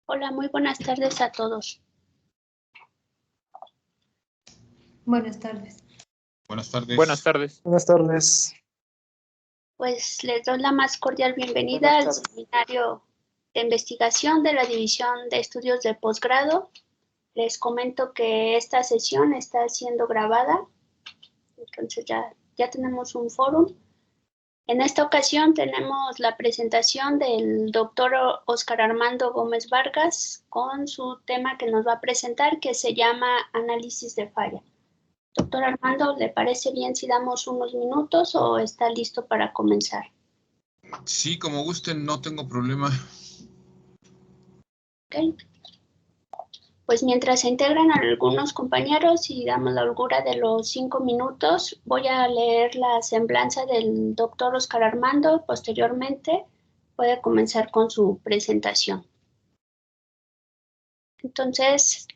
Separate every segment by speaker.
Speaker 1: Hola, muy buenas tardes a todos.
Speaker 2: Buenas tardes.
Speaker 3: Buenas tardes.
Speaker 4: Buenas tardes.
Speaker 5: Buenas tardes.
Speaker 1: Pues les doy la más cordial bienvenida al seminario de investigación de la División de Estudios de Posgrado. Les comento que esta sesión está siendo grabada, entonces ya tenemos un fórum. En esta ocasión tenemos la presentación del doctor Óscar Armando Gómez Vargas con su tema que nos va a presentar, que se llama Análisis de falla. Doctor Armando, ¿le parece bien si damos unos minutos o está listo para comenzar?
Speaker 3: Sí, como gusten, no tengo problema.
Speaker 1: Ok. Pues mientras se integran algunos compañeros y damos la holgura de los 5 minutos, voy a leer la semblanza del doctor Óscar Armando. Posteriormente puede comenzar con su presentación. Entonces,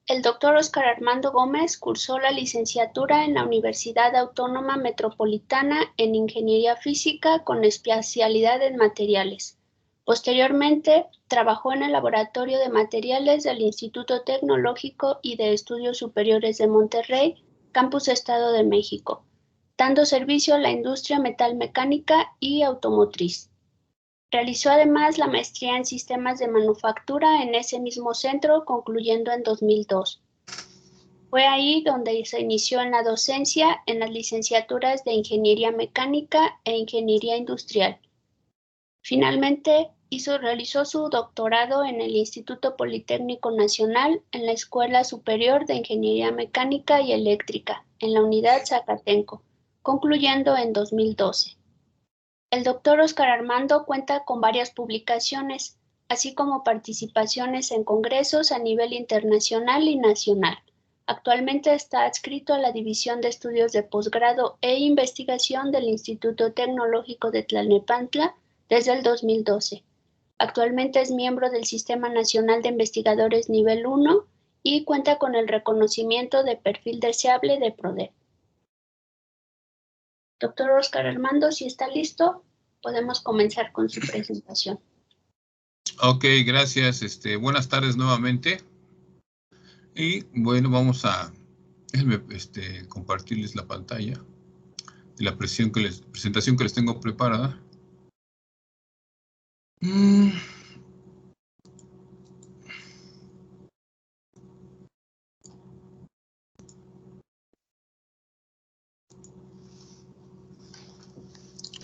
Speaker 1: el doctor Óscar Armando Gómez cursó la licenciatura en la Universidad Autónoma Metropolitana en Ingeniería Física con especialidad en materiales. Posteriormente, trabajó en el Laboratorio de Materiales del Instituto Tecnológico y de Estudios Superiores de Monterrey, Campus Estado de México, dando servicio a la industria metalmecánica y automotriz. Realizó además la maestría en Sistemas de Manufactura en ese mismo centro, concluyendo en 2002. Fue ahí donde se inició en la docencia en las licenciaturas de Ingeniería Mecánica e Ingeniería Industrial. Finalmente, realizó su doctorado en el Instituto Politécnico Nacional en la Escuela Superior de Ingeniería Mecánica y Eléctrica, en la Unidad Zacatenco, concluyendo en 2012. El doctor Óscar Armando cuenta con varias publicaciones, así como participaciones en congresos a nivel internacional y nacional. Actualmente está adscrito a la División de Estudios de Posgrado e Investigación del Instituto Tecnológico de Tlalnepantla desde el 2012. Actualmente es miembro del Sistema Nacional de Investigadores Nivel 1 y cuenta con el reconocimiento de perfil deseable de PRODEP. Doctor Óscar Armando, si está listo, podemos comenzar con su presentación.
Speaker 3: Ok, gracias. Buenas tardes nuevamente. Y bueno, vamos a compartirles la pantalla de la presentación que les tengo preparada.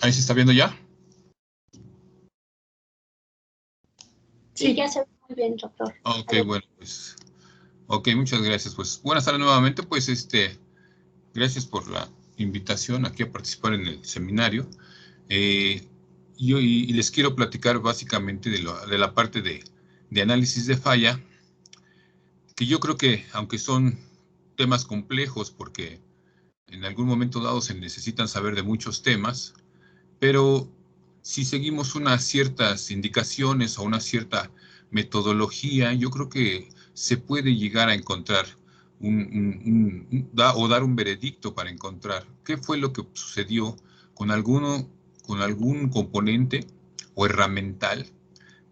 Speaker 3: ¿Ahí se está viendo ya?
Speaker 1: Sí, ya se ve muy bien, doctor.
Speaker 3: Ok, bueno, pues. Ok, muchas gracias. Pues buenas tardes nuevamente. Pues gracias por la invitación aquí a participar en el seminario. Y les quiero platicar básicamente de la parte de análisis de falla, que yo creo que, aunque son temas complejos, porque en algún momento dado se necesitan saber de muchos temas, pero si seguimos unas ciertas indicaciones o una cierta metodología, yo creo que se puede llegar a encontrar o dar un veredicto para encontrar qué fue lo que sucedió con algún componente o herramental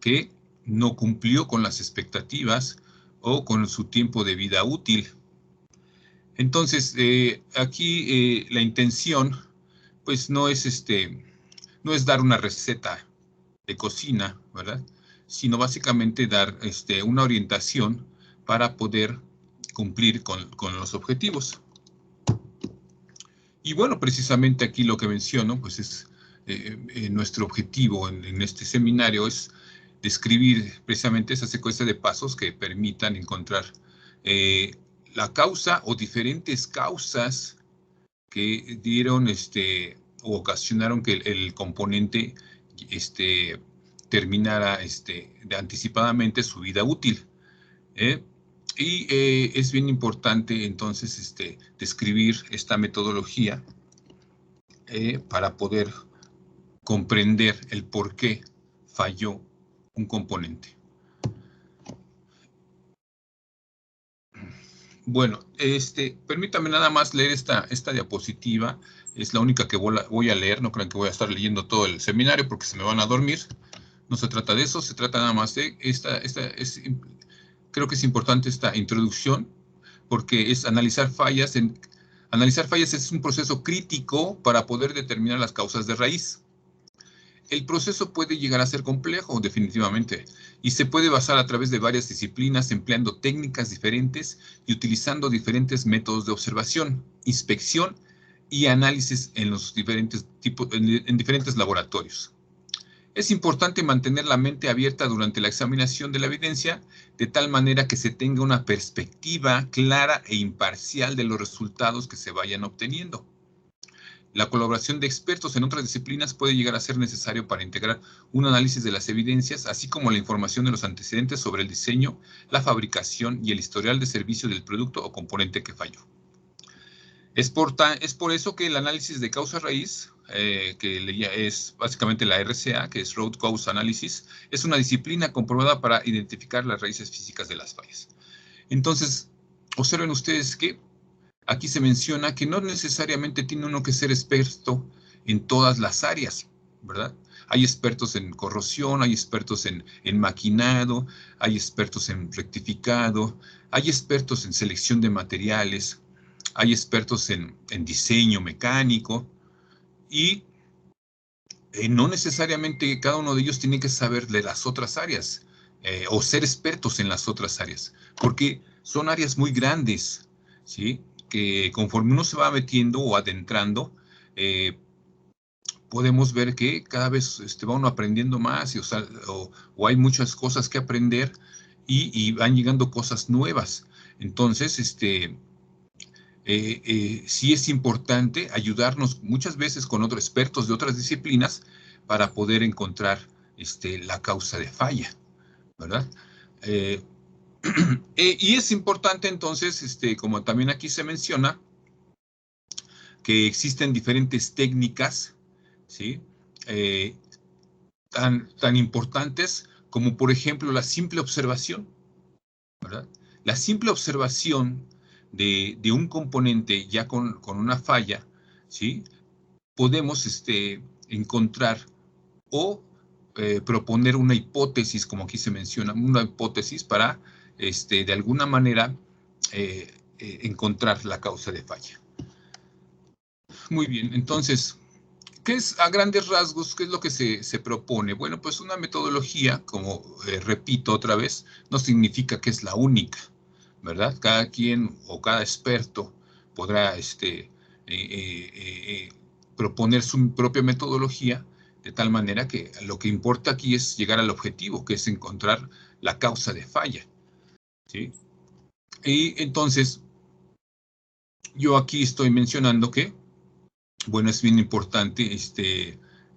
Speaker 3: que no cumplió con las expectativas o con su tiempo de vida útil. Entonces, aquí la intención, pues no es dar una receta de cocina, ¿verdad? Sino básicamente dar una orientación para poder cumplir con los objetivos. Y bueno, precisamente aquí lo que menciono, pues es nuestro objetivo en este seminario es describir precisamente esa secuencia de pasos que permitan encontrar la causa o diferentes causas que dieron o ocasionaron que el componente terminara anticipadamente su vida útil. Y es bien importante entonces describir esta metodología para poder comprender el por qué falló un componente. Bueno, permítame nada más leer esta diapositiva. Es la única que voy a leer. No crean que voy a estar leyendo todo el seminario porque se me van a dormir, No se trata de eso, se trata nada más de creo que es importante esta introducción, porque es analizar fallas. Analizar fallas es un proceso crítico para poder determinar las causas de raíz. El proceso puede llegar a ser complejo, definitivamente, y se puede basar a través de varias disciplinas empleando técnicas diferentes y utilizando diferentes métodos de observación, inspección y análisis en los diferentes en diferentes laboratorios. Es importante mantener la mente abierta durante la examinación de la evidencia, de tal manera que se tenga una perspectiva clara e imparcial de los resultados que se vayan obteniendo. La colaboración de expertos en otras disciplinas puede llegar a ser necesario para integrar un análisis de las evidencias, así como la información de los antecedentes sobre el diseño, la fabricación y el historial de servicio del producto o componente que falló. Es por eso que el análisis de causa-raíz, que es básicamente la RCA, que es Root Cause Analysis, es una disciplina comprobada para identificar las raíces físicas de las fallas. Entonces, observen ustedes que aquí se menciona que no necesariamente tiene uno que ser experto en todas las áreas, ¿verdad? Hay expertos en corrosión, hay expertos en maquinado, hay expertos en rectificado, hay expertos en selección de materiales, hay expertos en diseño mecánico y no necesariamente cada uno de ellos tiene que saber de las otras áreas o ser expertos en las otras áreas, porque son áreas muy grandes, ¿sí? Que conforme uno se va metiendo o adentrando, podemos ver que cada vez va uno aprendiendo más o hay muchas cosas que aprender y van llegando cosas nuevas. Entonces, sí es importante ayudarnos muchas veces con otros expertos de otras disciplinas para poder encontrar la causa de falla, ¿verdad? Y es importante entonces, como también aquí se menciona, que existen diferentes técnicas, ¿sí? Tan importantes como, por ejemplo, la simple observación, ¿verdad? La simple observación de un componente ya con una falla, ¿sí? Podemos encontrar o proponer una hipótesis, como aquí se menciona, una hipótesis para, de alguna manera, encontrar la causa de falla. Muy bien, entonces, ¿qué es a grandes rasgos? ¿Qué es lo que se propone? Bueno, pues una metodología, como repito otra vez, no significa que es la única, ¿verdad? Cada quien o cada experto podrá proponer su propia metodología, de tal manera que lo que importa aquí es llegar al objetivo, que es encontrar la causa de falla, ¿sí? Y entonces, yo aquí estoy mencionando que, bueno, es bien importante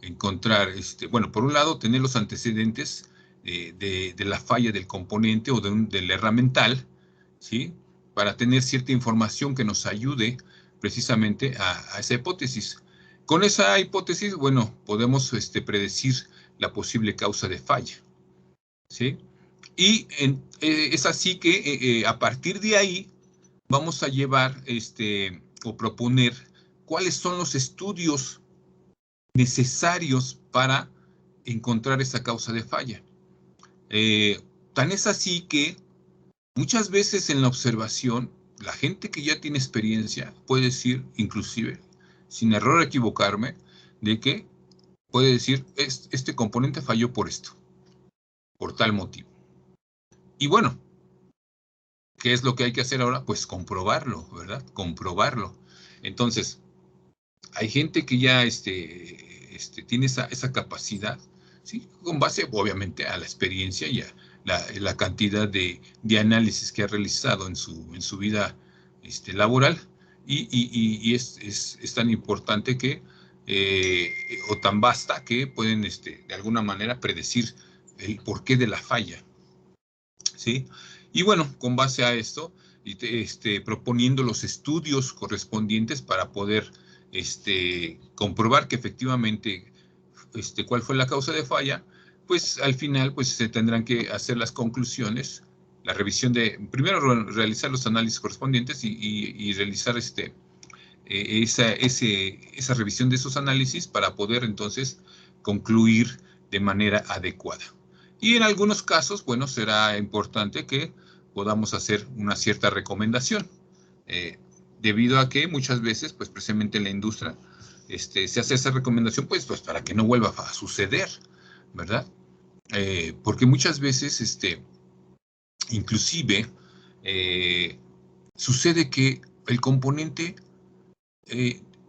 Speaker 3: encontrar, bueno, por un lado, tener los antecedentes de la falla del componente o del herramental, ¿sí? Para tener cierta información que nos ayude precisamente a esa hipótesis. Con esa hipótesis, bueno, podemos predecir la posible causa de falla, ¿sí? Y es así que a partir de ahí vamos a llevar o proponer cuáles son los estudios necesarios para encontrar esa causa de falla. Tan es así que muchas veces en la observación, la gente que ya tiene experiencia puede decir, inclusive, sin error equivocarme, de que puede decir, este componente falló por esto, por tal motivo. Y bueno, ¿qué es lo que hay que hacer ahora? Pues comprobarlo, ¿verdad? Comprobarlo. Entonces, hay gente que ya tiene esa capacidad, ¿sí? Con base, obviamente, a la experiencia y a la cantidad de análisis que ha realizado en su vida laboral. Y es tan importante que, o tan vasta que pueden, de alguna manera, predecir el porqué de la falla, ¿sí? Y bueno, con base a esto, proponiendo los estudios correspondientes para poder comprobar que efectivamente cuál fue la causa de falla, pues al final pues se tendrán que hacer las conclusiones, la revisión primero realizar los análisis correspondientes y realizar esa revisión de esos análisis para poder entonces concluir de manera adecuada. Y en algunos casos, bueno, será importante que podamos hacer una cierta recomendación, debido a que muchas veces, pues precisamente en la industria, se hace esa recomendación, pues para que no vuelva a suceder, ¿verdad? Porque muchas veces, inclusive, sucede que el componente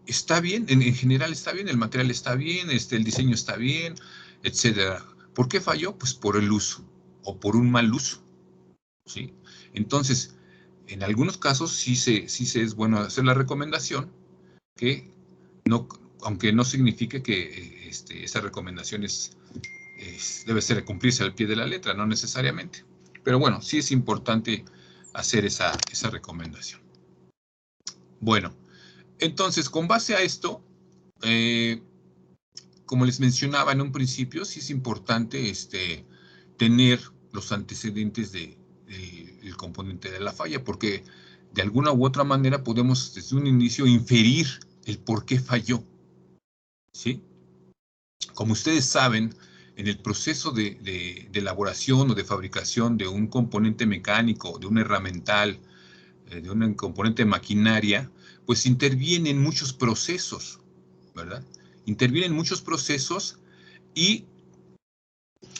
Speaker 3: está bien, en general está bien, el material está bien, el diseño está bien, etcétera. ¿Por qué falló? Pues por el uso o por un mal uso, ¿sí? Entonces, en algunos casos sí se es bueno hacer la recomendación que no, aunque no signifique que esa recomendación debe ser cumplirse al pie de la letra, no necesariamente. Pero bueno, sí es importante hacer esa recomendación. Bueno, entonces, con base a esto, como les mencionaba en un principio, sí es importante tener los antecedentes del componente de la falla, porque de alguna u otra manera podemos desde un inicio inferir el por qué falló, ¿sí? Como ustedes saben, en el proceso de elaboración o de fabricación de un componente mecánico, de un herramental, de un componente de maquinaria, pues intervienen muchos procesos, ¿verdad? Intervienen muchos procesos y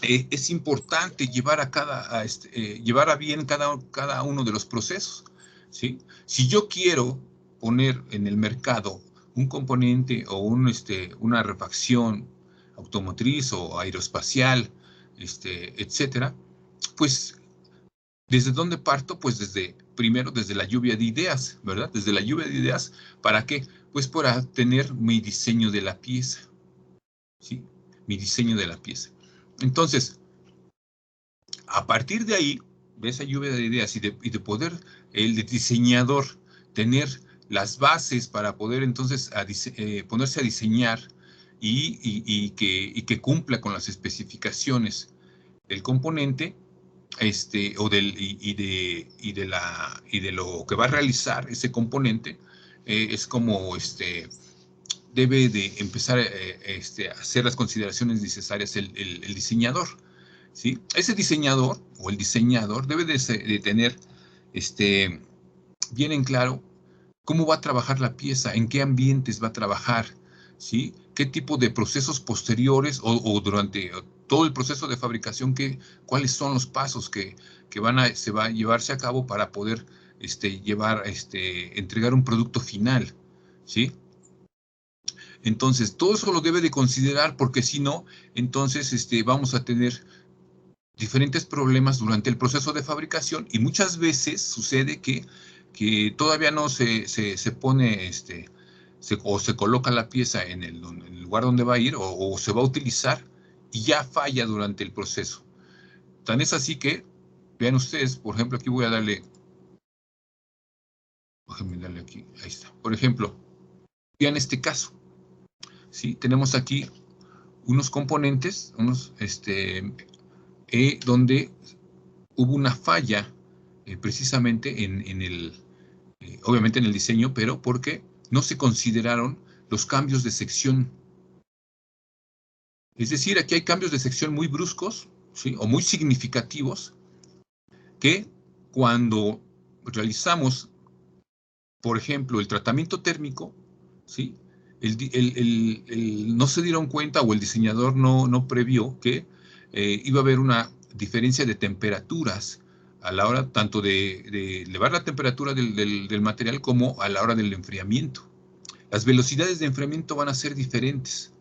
Speaker 3: es importante llevar a bien cada uno de los procesos, ¿sí? Si yo quiero poner en el mercado un componente o una refacción automotriz o aeroespacial, etcétera, pues ¿desde dónde parto? Pues primero desde la lluvia de ideas, ¿verdad? Desde la lluvia de ideas, ¿para qué? Pues para tener mi diseño de la pieza, ¿sí? Mi diseño de la pieza. Entonces, a partir de ahí, de esa lluvia de ideas y de poder el diseñador tener las bases para poder entonces ponerse a diseñar y que cumpla con las especificaciones del componente, de lo que va a realizar ese componente, es como debe de empezar a hacer las consideraciones necesarias el diseñador, ¿sí? Ese diseñador o el diseñador debe de tener bien en claro cómo va a trabajar la pieza, en qué ambientes va a trabajar, ¿sí? Qué tipo de procesos posteriores o durante todo el proceso de fabricación, cuáles son los pasos que se va a llevarse a cabo para poder entregar un producto final, ¿sí? Entonces, todo eso lo debe de considerar porque si no, entonces vamos a tener diferentes problemas durante el proceso de fabricación y muchas veces sucede que todavía no se pone o se coloca la pieza en el lugar donde va a ir o se va a utilizar y ya falla durante el proceso. Tan es así que, vean ustedes, por ejemplo, aquí voy a darle, déjenme darle aquí, ahí está. Por ejemplo, vean este caso, ¿sí? Tenemos aquí unos componentes, donde hubo una falla precisamente obviamente en el diseño, pero porque no se consideraron los cambios de sección. Es decir, aquí hay cambios de sección muy bruscos, ¿sí? O muy significativos, que cuando realizamos, por ejemplo, el tratamiento térmico, ¿sí? No se dieron cuenta o el diseñador no previó que iba a haber una diferencia de temperaturas a la hora tanto de elevar la temperatura del material como a la hora del enfriamiento. Las velocidades de enfriamiento van a ser diferentes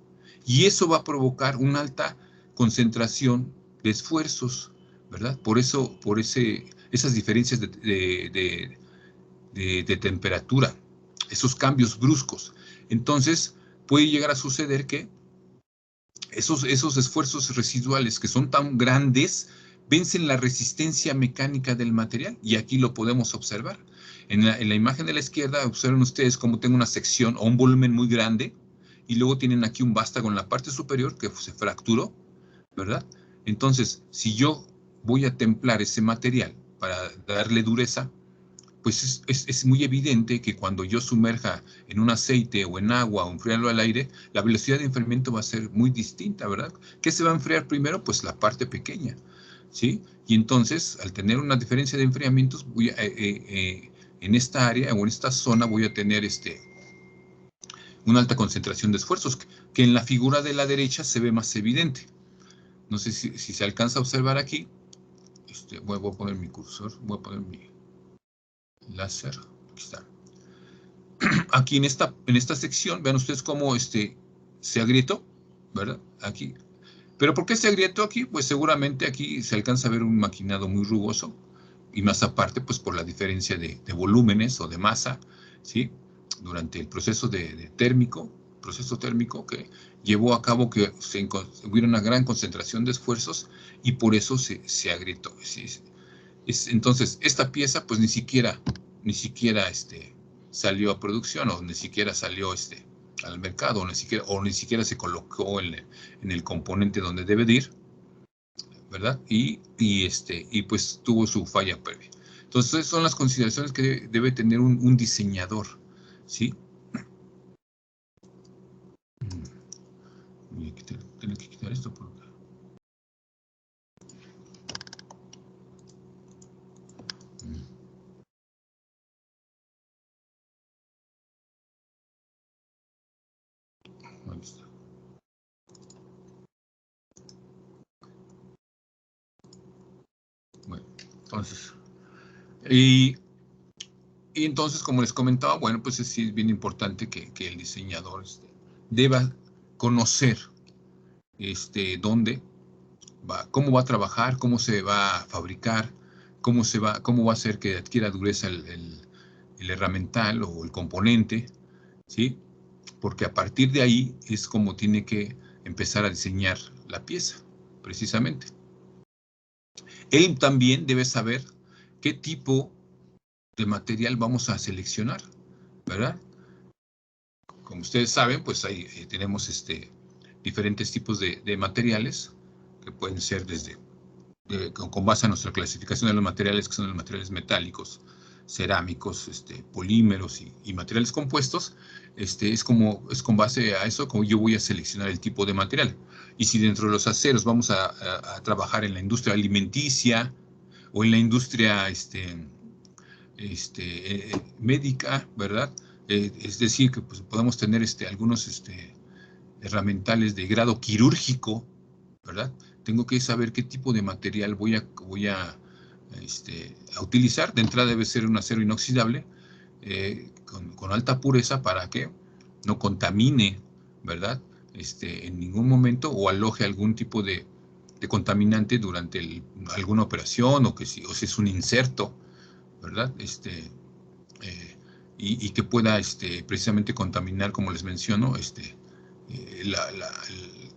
Speaker 3: y eso va a provocar una alta concentración de esfuerzos, ¿verdad? Por esas diferencias de temperatura, esos cambios bruscos. Entonces, puede llegar a suceder que esos esfuerzos residuales que son tan grandes vencen la resistencia mecánica del material y aquí lo podemos observar. En la imagen de la izquierda observen ustedes cómo tengo una sección o un volumen muy grande y luego tienen aquí un vástago en la parte superior que se fracturó, ¿verdad? Entonces, si yo voy a templar ese material para darle dureza, pues es muy evidente que cuando yo sumerja en un aceite o en agua o enfriarlo al aire, la velocidad de enfriamiento va a ser muy distinta, ¿verdad? ¿Qué se va a enfriar primero? Pues la parte pequeña, ¿sí? Y entonces, al tener una diferencia de enfriamientos, en esta área o en esta zona voy a tener una alta concentración de esfuerzos, que en la figura de la derecha se ve más evidente. No sé si se alcanza a observar aquí. Voy a poner mi cursor, voy a poner mi láser. Aquí está. Aquí en esta sección, vean ustedes cómo se agrietó, ¿verdad? Aquí. ¿Pero por qué se agrietó aquí? Pues seguramente aquí se alcanza a ver un maquinado muy rugoso, y más aparte, pues por la diferencia de volúmenes o de masa, ¿sí? Durante el proceso proceso térmico que llevó a cabo que hubiera una gran concentración de esfuerzos, y por eso se agrietó. ¿Sí? Entonces, esta pieza, pues ni siquiera salió a producción, o ni siquiera salió al mercado, o ni siquiera se colocó en el componente donde debe de ir, ¿verdad? Y pues tuvo su falla previa. Entonces, son las consideraciones que debe tener un diseñador, ¿sí? Voy a tener que quitar esto porque... Ahí está. Bueno, entonces... Y entonces, como les comentaba, bueno, pues sí es bien importante que el diseñador deba conocer dónde va, cómo va a trabajar, cómo se va a fabricar, cómo va a hacer que adquiera dureza el herramental o el componente, ¿sí? Porque a partir de ahí es como tiene que empezar a diseñar la pieza, precisamente. Él también debe saber qué tipo de material vamos a seleccionar, ¿verdad? Como ustedes saben, pues ahí tenemos diferentes tipos de materiales que pueden ser con base a nuestra clasificación de los materiales, que son los materiales metálicos, cerámicos, polímeros y materiales compuestos. Es con base a eso como yo voy a seleccionar el tipo de material. Y si dentro de los aceros vamos a trabajar en la industria alimenticia o en la industria médica, ¿verdad? Es decir, que pues, podemos tener algunos herramientales de grado quirúrgico, ¿verdad? Tengo que saber qué tipo de material voy a utilizar. De entrada debe ser un acero inoxidable con alta pureza para que no contamine, ¿verdad? En ningún momento, o aloje algún tipo de contaminante durante alguna operación, o si es un inserto, ¿verdad? Y que pueda precisamente contaminar, como les menciono,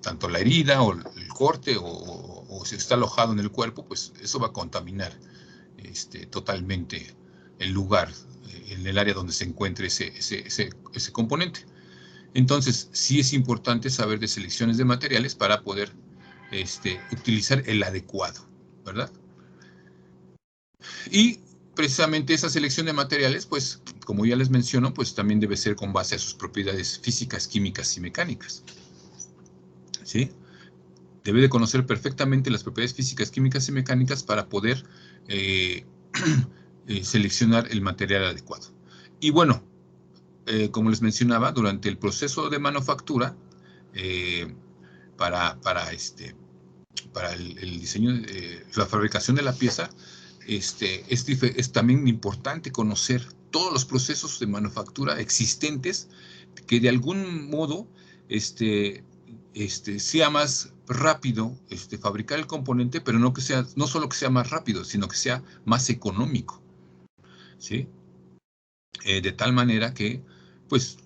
Speaker 3: tanto la herida o el corte, o si está alojado en el cuerpo, pues eso va a contaminar totalmente el lugar, en el área donde se encuentre ese componente. Entonces, sí es importante saber de selecciones de materiales para poder utilizar el adecuado, ¿verdad? Y precisamente esa selección de materiales, pues, como ya les menciono, pues también debe ser con base a sus propiedades físicas, químicas y mecánicas, ¿sí? Debe de conocer perfectamente las propiedades físicas, químicas y mecánicas para poder seleccionar el material adecuado. Y bueno, como les mencionaba, durante el proceso de manufactura, para el diseño, la fabricación de la pieza, es también importante conocer todos los procesos de manufactura existentes, que de algún modo sea más rápido fabricar el componente, pero no solo que sea más rápido, sino que sea más económico, ¿sí? De tal manera que, pues,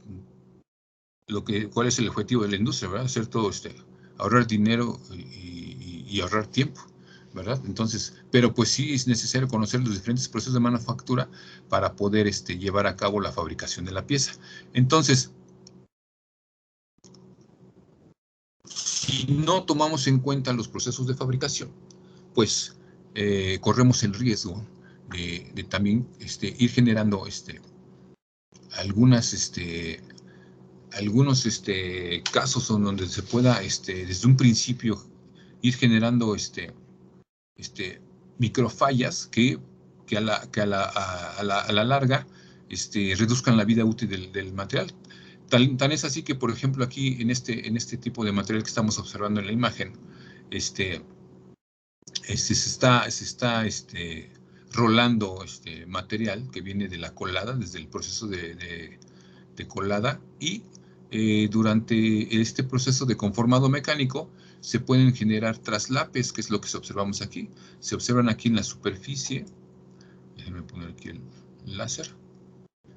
Speaker 3: ¿cuál es el objetivo de la industria, ¿verdad? Hacer todo ahorrar dinero y ahorrar tiempo, ¿verdad? Entonces, pero pues sí es necesario conocer los diferentes procesos de manufactura para poder llevar a cabo la fabricación de la pieza. Entonces, si no tomamos en cuenta los procesos de fabricación, pues corremos el riesgo también ir generando algunos casos donde se pueda desde un principio ir generando microfallas que a la larga reduzcan la vida útil del material. Tan es así que, por ejemplo, aquí en este tipo de material que estamos observando en la imagen, se está rolando material que viene de la colada, desde el proceso de colada, y durante este proceso de conformado mecánico se pueden generar traslapes, que es lo que observamos aquí. Se observan aquí en la superficie. Déjenme poner aquí el láser.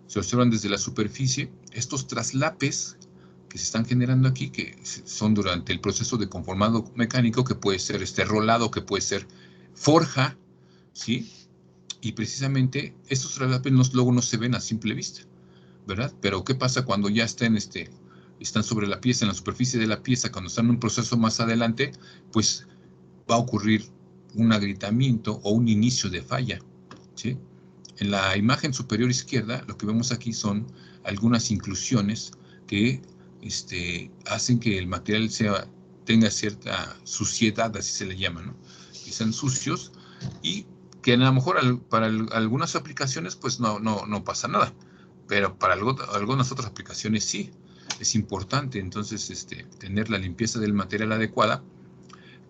Speaker 3: Se observan desde la superficie estos traslapes que se están generando aquí, que son durante el proceso de conformado mecánico, que puede ser rolado, que puede ser forja, ¿sí? Y precisamente estos traslapes luego no se ven a simple vista, ¿verdad? Pero ¿qué pasa cuando ya están sobre la pieza, en la superficie de la pieza, cuando están en un proceso más adelante? Pues va a ocurrir un agrietamiento o un inicio de falla, ¿sí? En la imagen superior izquierda, lo que vemos aquí son algunas inclusiones que hacen que el material tenga cierta suciedad, así se le llama, ¿no? Que sean sucios, y que a lo mejor para algunas aplicaciones pues no pasa nada, pero para algunas otras aplicaciones sí. Es importante entonces tener la limpieza del material adecuada,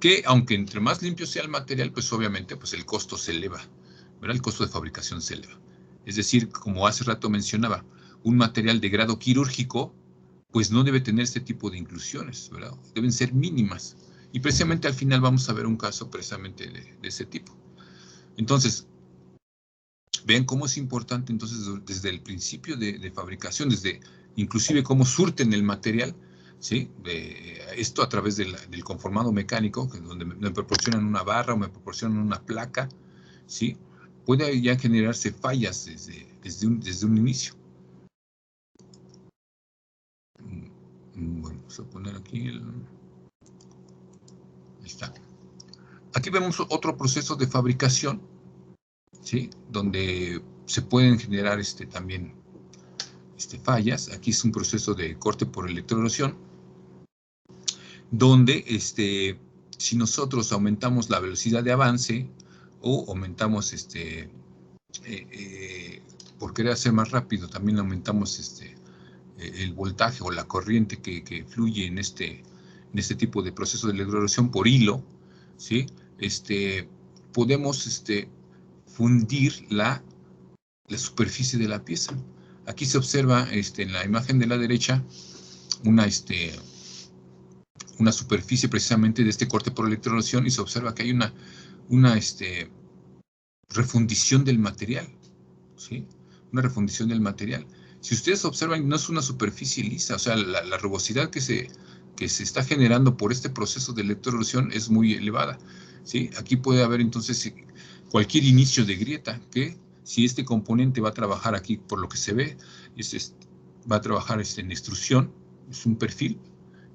Speaker 3: que aunque entre más limpio sea el material, pues obviamente pues el costo se eleva, ¿verdad? El costo de fabricación se eleva. Es decir, como hace rato mencionaba, un material de grado quirúrgico pues no debe tener este tipo de inclusiones, ¿verdad? Deben ser mínimas. Y precisamente al final vamos a ver un caso precisamente de ese tipo. Entonces, vean cómo es importante entonces desde el principio de fabricación, desde inclusive cómo surten el material, ¿sí? Esto a través del conformado mecánico, donde me proporcionan una barra o me proporcionan una placa, ¿sí? Puede ya generarse fallas desde un inicio. Bueno, vamos a poner aquí ahí está. Aquí vemos otro proceso de fabricación, ¿sí? Donde se pueden generar también fallas. Aquí es un proceso de corte por electroerosión, donde si nosotros aumentamos la velocidad de avance o aumentamos por querer hacer más rápido, también aumentamos el voltaje o la corriente que fluye en este tipo de proceso de electroerosión por hilo, ¿sí? Podemos fundir la superficie de la pieza. Aquí se observa en la imagen de la derecha una superficie precisamente de este corte por electroerosión, y se observa que hay una refundición del material, ¿sí? Una refundición del material. Si ustedes observan, no es una superficie lisa, o sea, la rugosidad que se está generando por este proceso de electroerosión es muy elevada, ¿sí? Aquí puede haber entonces cualquier inicio de grieta, que si este componente va a trabajar aquí, por lo que se ve, va a trabajar en extrusión, es un perfil,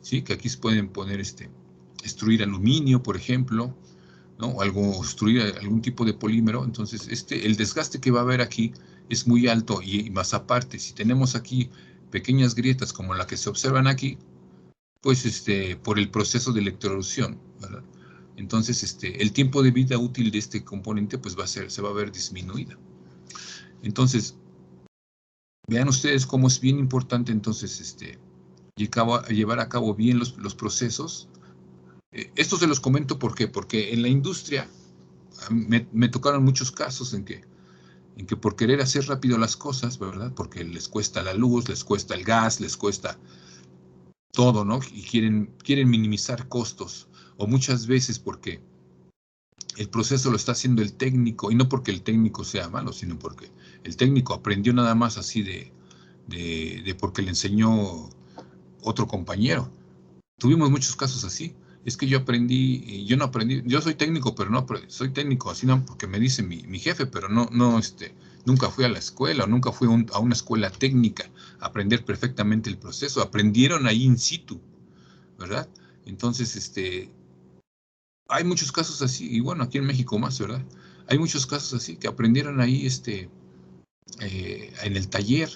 Speaker 3: ¿sí? Que aquí se pueden poner extruir aluminio, por ejemplo, ¿no? O extruir algún tipo de polímero. Entonces el desgaste que va a haber aquí es muy alto, y más aparte, si tenemos aquí pequeñas grietas como la que se observan aquí, pues por el proceso de electroerosión, ¿verdad? Entonces el tiempo de vida útil de este componente pues se va a ver disminuida. Entonces, vean ustedes cómo es bien importante entonces llevar a cabo bien los procesos. Esto se los comento porque en la industria me tocaron muchos casos en que por querer hacer rápido las cosas, ¿verdad? Porque les cuesta la luz, les cuesta el gas, les cuesta todo, ¿no? Y quieren minimizar costos, o muchas veces porque el proceso lo está haciendo el técnico, y no porque el técnico sea malo, sino porque el técnico aprendió nada más así de porque le enseñó otro compañero. Tuvimos muchos casos así. Es que yo no aprendí, yo soy técnico, pero no soy técnico así, no, porque me dice mi jefe, pero nunca fui a la escuela, o nunca fui a una escuela técnica a aprender perfectamente el proceso. Aprendieron ahí in situ, ¿verdad? Entonces, hay muchos casos así, y bueno, aquí en México más, ¿verdad? Hay muchos casos así que aprendieron ahí en el taller,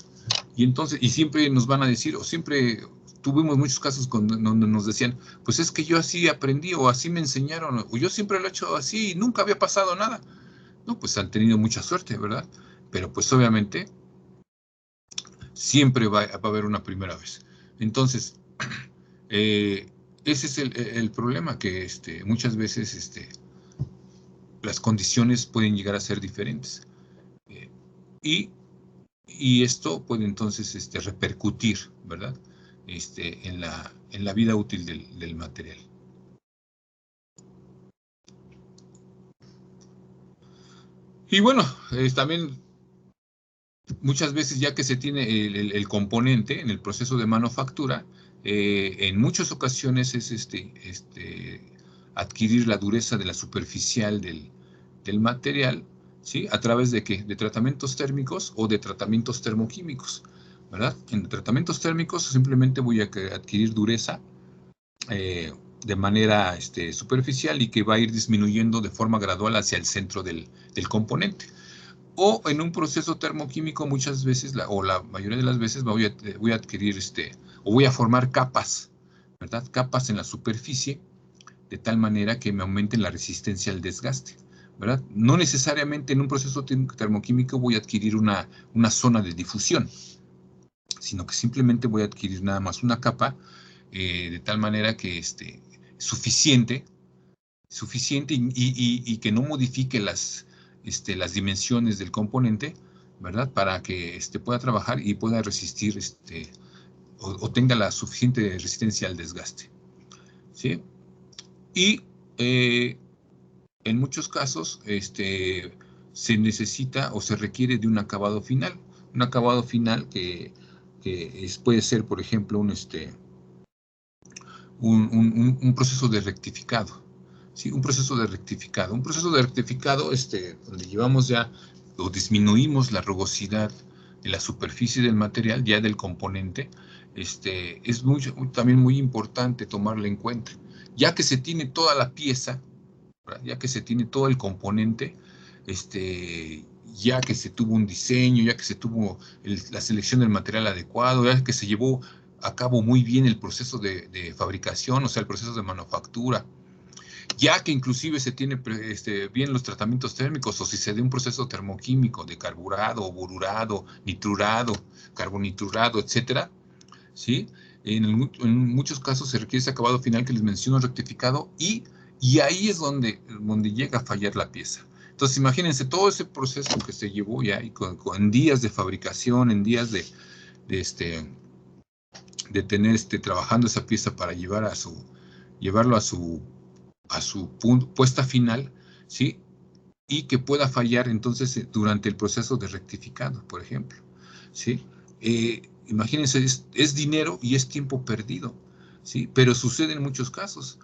Speaker 3: y entonces, y siempre nos van a decir, o siempre tuvimos muchos casos donde nos decían, pues es que yo así aprendí, o así me enseñaron, o yo siempre lo he hecho así y nunca había pasado nada. No, pues han tenido mucha suerte, ¿verdad? Pero pues obviamente siempre va a haber una primera vez. Entonces, ese es el problema, que muchas veces las condiciones pueden llegar a ser diferentes. Y esto puede entonces repercutir, ¿verdad? En la vida útil del material. Y bueno, también muchas veces, ya que se tiene el componente en el proceso de manufactura, en muchas ocasiones es adquirir la dureza de la superficial del material, ¿sí? ¿A través de qué? De tratamientos térmicos o de tratamientos termoquímicos, ¿verdad? En tratamientos térmicos simplemente voy a adquirir dureza de manera superficial, y que va a ir disminuyendo de forma gradual hacia el centro del componente. O en un proceso termoquímico, muchas veces, o la mayoría de las veces, voy a adquirir o voy a formar capas, ¿verdad? Capas en la superficie, de tal manera que me aumenten la resistencia al desgaste, ¿verdad? No necesariamente en un proceso termoquímico voy a adquirir una zona de difusión, sino que simplemente voy a adquirir nada más una capa, de tal manera que suficiente y que no modifique las dimensiones del componente, ¿verdad? Para que pueda trabajar y pueda resistir o tenga la suficiente resistencia al desgaste, ¿sí? Y en muchos casos se necesita o se requiere de un acabado final. Un acabado final que puede ser, por ejemplo, un proceso de rectificado. ¿Sí? Un proceso de rectificado. Un proceso de rectificado donde llevamos ya o disminuimos la rugosidad de la superficie del material, ya del componente. Es también muy importante tomarlo en cuenta. Ya que se tiene toda la pieza, ¿verdad? Ya que se tiene todo el componente, ya que se tuvo un diseño, ya que se tuvo la selección del material adecuado, ya que se llevó a cabo muy bien el proceso de fabricación, o sea, el proceso de manufactura, ya que inclusive se tiene bien los tratamientos térmicos, o si se da un proceso termoquímico de carburado, borurado, nitrurado, carbonitrurado, etcétera, ¿sí? En muchos casos se requiere ese acabado final que les menciono, rectificado, y ahí es donde llega a fallar la pieza. Entonces, imagínense todo ese proceso que se llevó ya, y con días de fabricación, en días de tener trabajando esa pieza para llevarlo a su puesta final, ¿sí? Y que pueda fallar entonces durante el proceso de rectificado, por ejemplo, ¿sí? Imagínense, es dinero y es tiempo perdido, ¿sí? Pero sucede en muchos casos.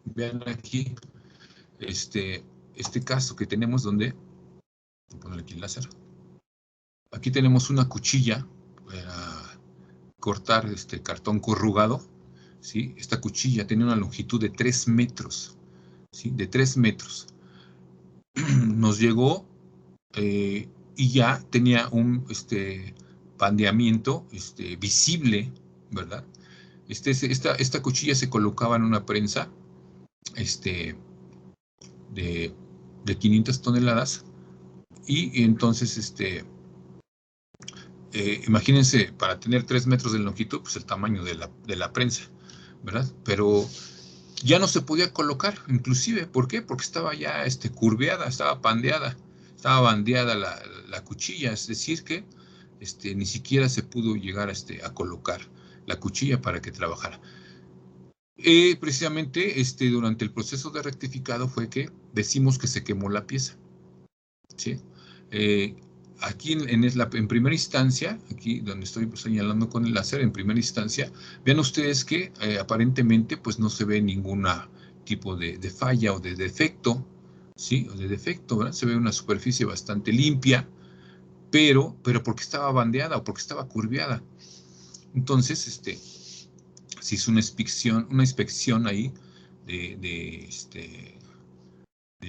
Speaker 3: Vean aquí este caso que tenemos donde, voy a poner aquí el láser. Aquí tenemos una cuchilla para cortar cartón corrugado, ¿sí? Esta cuchilla tiene una longitud de 3 metros, ¿sí? De 3 metros. Nos llegó y ya tenía un pandeamiento visible, ¿verdad? Esta cuchilla se colocaba en una prensa de 500 toneladas, y entonces imagínense, para tener 3 metros de longitud, pues el tamaño de la prensa, ¿verdad? Pero ya no se podía colocar, inclusive, ¿por qué? Porque estaba ya curveada, estaba bandeada la cuchilla, es decir que ni siquiera se pudo llegar a colocar la cuchilla para que trabajara. Precisamente durante el proceso de rectificado fue que decimos que se quemó la pieza, ¿sí? Aquí en primera instancia, aquí donde estoy señalando con el láser, en primera instancia, vean ustedes que aparentemente pues no se ve ningún tipo de falla o de defecto, ¿sí? O de defecto, ¿verdad? Se ve una superficie bastante limpia, pero porque estaba bandeada o porque estaba curveada. Entonces, se hizo una inspección ahí de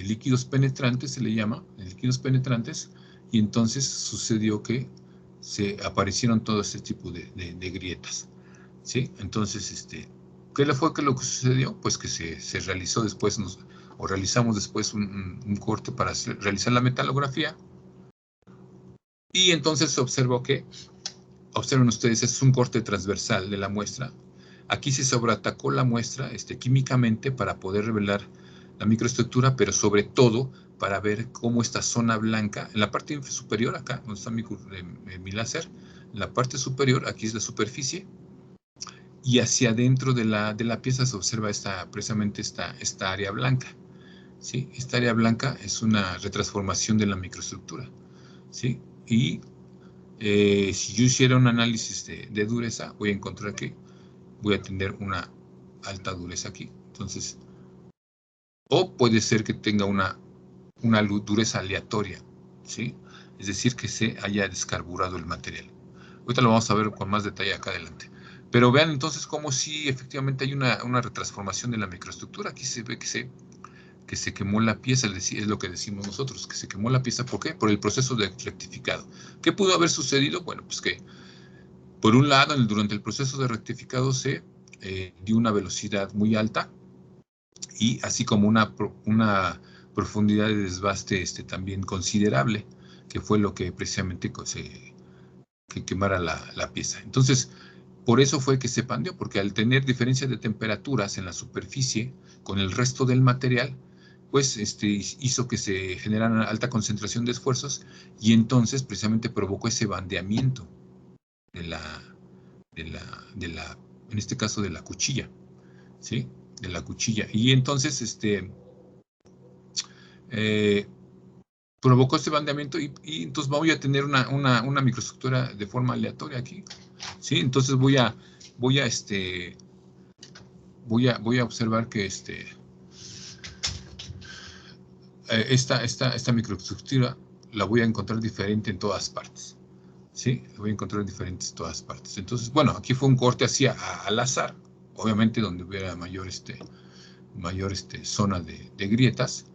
Speaker 3: líquidos penetrantes, se le llama, de líquidos penetrantes, y entonces sucedió que se aparecieron todo este tipo de grietas, ¿sí? Entonces, ¿qué fue lo que sucedió? Pues que se realizó después, realizamos después un corte para realizar la metalografía, y entonces se observó que, observen ustedes, es un corte transversal de la muestra. Aquí se sobreatacó la muestra químicamente para poder revelar la microestructura, pero sobre todo para ver cómo esta zona blanca, en la parte superior, acá, donde está mi láser, en la parte superior, aquí es la superficie, y hacia adentro de la pieza se observa precisamente esta área blanca, ¿sí? Esta área blanca es una retransformación de la microestructura, ¿sí? Y si yo hiciera un análisis de dureza, voy a encontrar que voy a tener una alta dureza aquí. Entonces, o puede ser que tenga una dureza aleatoria, ¿sí? Es decir, que se haya descarburado el material. Ahorita lo vamos a ver con más detalle acá adelante. Pero vean entonces cómo sí efectivamente hay una retransformación de la microestructura. Aquí se ve que se quemó la pieza, es lo que decimos nosotros, que se quemó la pieza. ¿Por qué? Por el proceso de rectificado. ¿Qué pudo haber sucedido? Bueno, pues que por un lado, durante el proceso de rectificado se dio una velocidad muy alta y así como una profundidad de desbaste también considerable, que fue lo que precisamente que quemara la pieza. Entonces, por eso fue que se pandeó, porque al tener diferencias de temperaturas en la superficie con el resto del material, pues hizo que se generara alta concentración de esfuerzos y entonces precisamente provocó ese bandeamiento en este caso de la cuchilla, ¿sí? De la cuchilla. Y entonces, provocó este bandeamiento y entonces voy a tener una microestructura de forma aleatoria aquí, ¿sí? Entonces voy a observar que esta microestructura la voy a encontrar diferente en todas partes, ¿sí? La voy a encontrar diferentes en todas partes. Entonces, bueno, aquí fue un corte así al azar, obviamente donde hubiera mayor zona de grietas,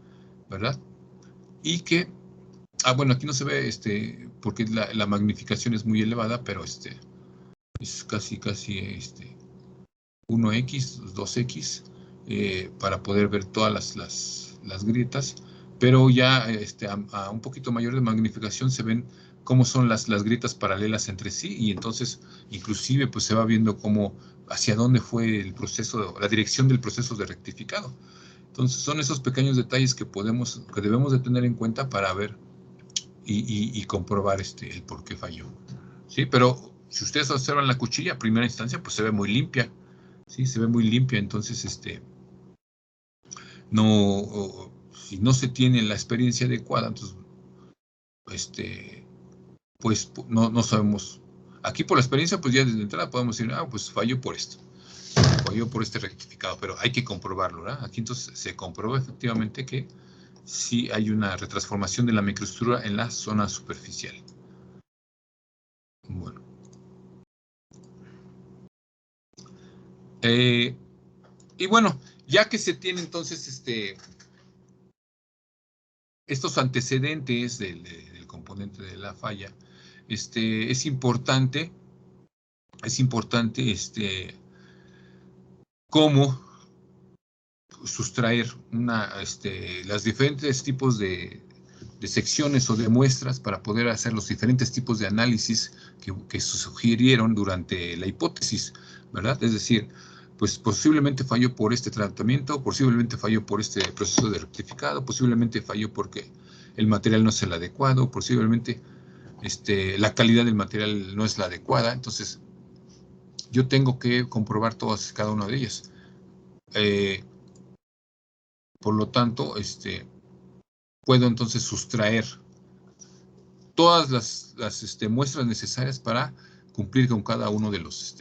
Speaker 3: ¿verdad? Y que, bueno, aquí no se ve porque la magnificación es muy elevada, pero es casi 1x, 2x, para poder ver todas las grietas, pero ya a un poquito mayor de magnificación se ven cómo son las grietas paralelas entre sí, y entonces inclusive pues se va viendo cómo, hacia dónde fue el proceso, la dirección del proceso de rectificado. Entonces son esos pequeños detalles que debemos de tener en cuenta para ver y comprobar el por qué falló, ¿sí? Pero si ustedes observan la cuchilla a primera instancia, pues se ve muy limpia, ¿sí? Se ve muy limpia, entonces si no se tiene la experiencia adecuada, entonces pues no sabemos. Aquí por la experiencia, pues ya desde entrada podemos decir, pues falló por esto, falló por este rectificado, pero hay que comprobarlo, ¿verdad? Aquí entonces se comprobó efectivamente que sí hay una retransformación de la microestructura en la zona superficial. Bueno. Y bueno, ya que se tiene entonces estos antecedentes del componente de la falla, es importante cómo sustraer las diferentes tipos de secciones o de muestras para poder hacer los diferentes tipos de análisis que se sugirieron durante la hipótesis, ¿verdad? Es decir, pues posiblemente falló por este tratamiento, posiblemente falló por este proceso de rectificado, posiblemente falló porque el material no es el adecuado, posiblemente la calidad del material no es la adecuada. Entonces, yo tengo que comprobar todas y cada una de ellas. Por lo tanto, puedo entonces sustraer todas las muestras necesarias para cumplir con cada uno de los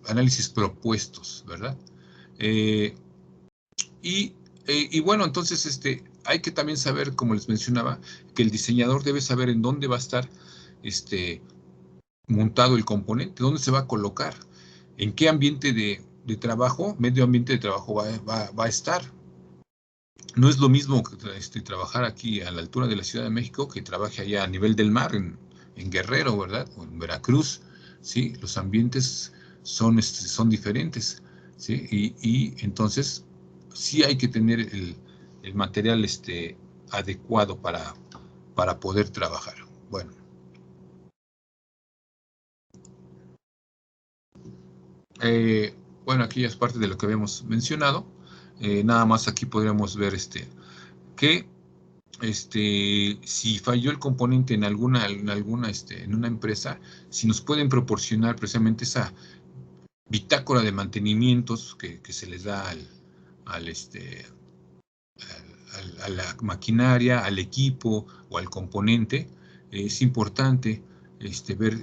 Speaker 3: análisis propuestos, ¿verdad? Y bueno, entonces hay que también saber, como les mencionaba, que el diseñador debe saber en dónde va a estar montado el componente, dónde se va a colocar, en qué ambiente trabajo, medio ambiente de trabajo va a estar. No es lo mismo trabajar aquí a la altura de la Ciudad de México que trabaje allá a nivel del mar, en Guerrero, ¿verdad? O en Veracruz, ¿sí? Los ambientes son diferentes, ¿sí? Y entonces sí hay que tener el material adecuado para poder trabajar. Bueno. Bueno, aquí ya es parte de lo que habíamos mencionado. Nada más aquí podríamos ver que si falló el componente en en una empresa, si nos pueden proporcionar precisamente esa bitácora de mantenimientos que se les da a la maquinaria, al equipo o al componente, es importante ver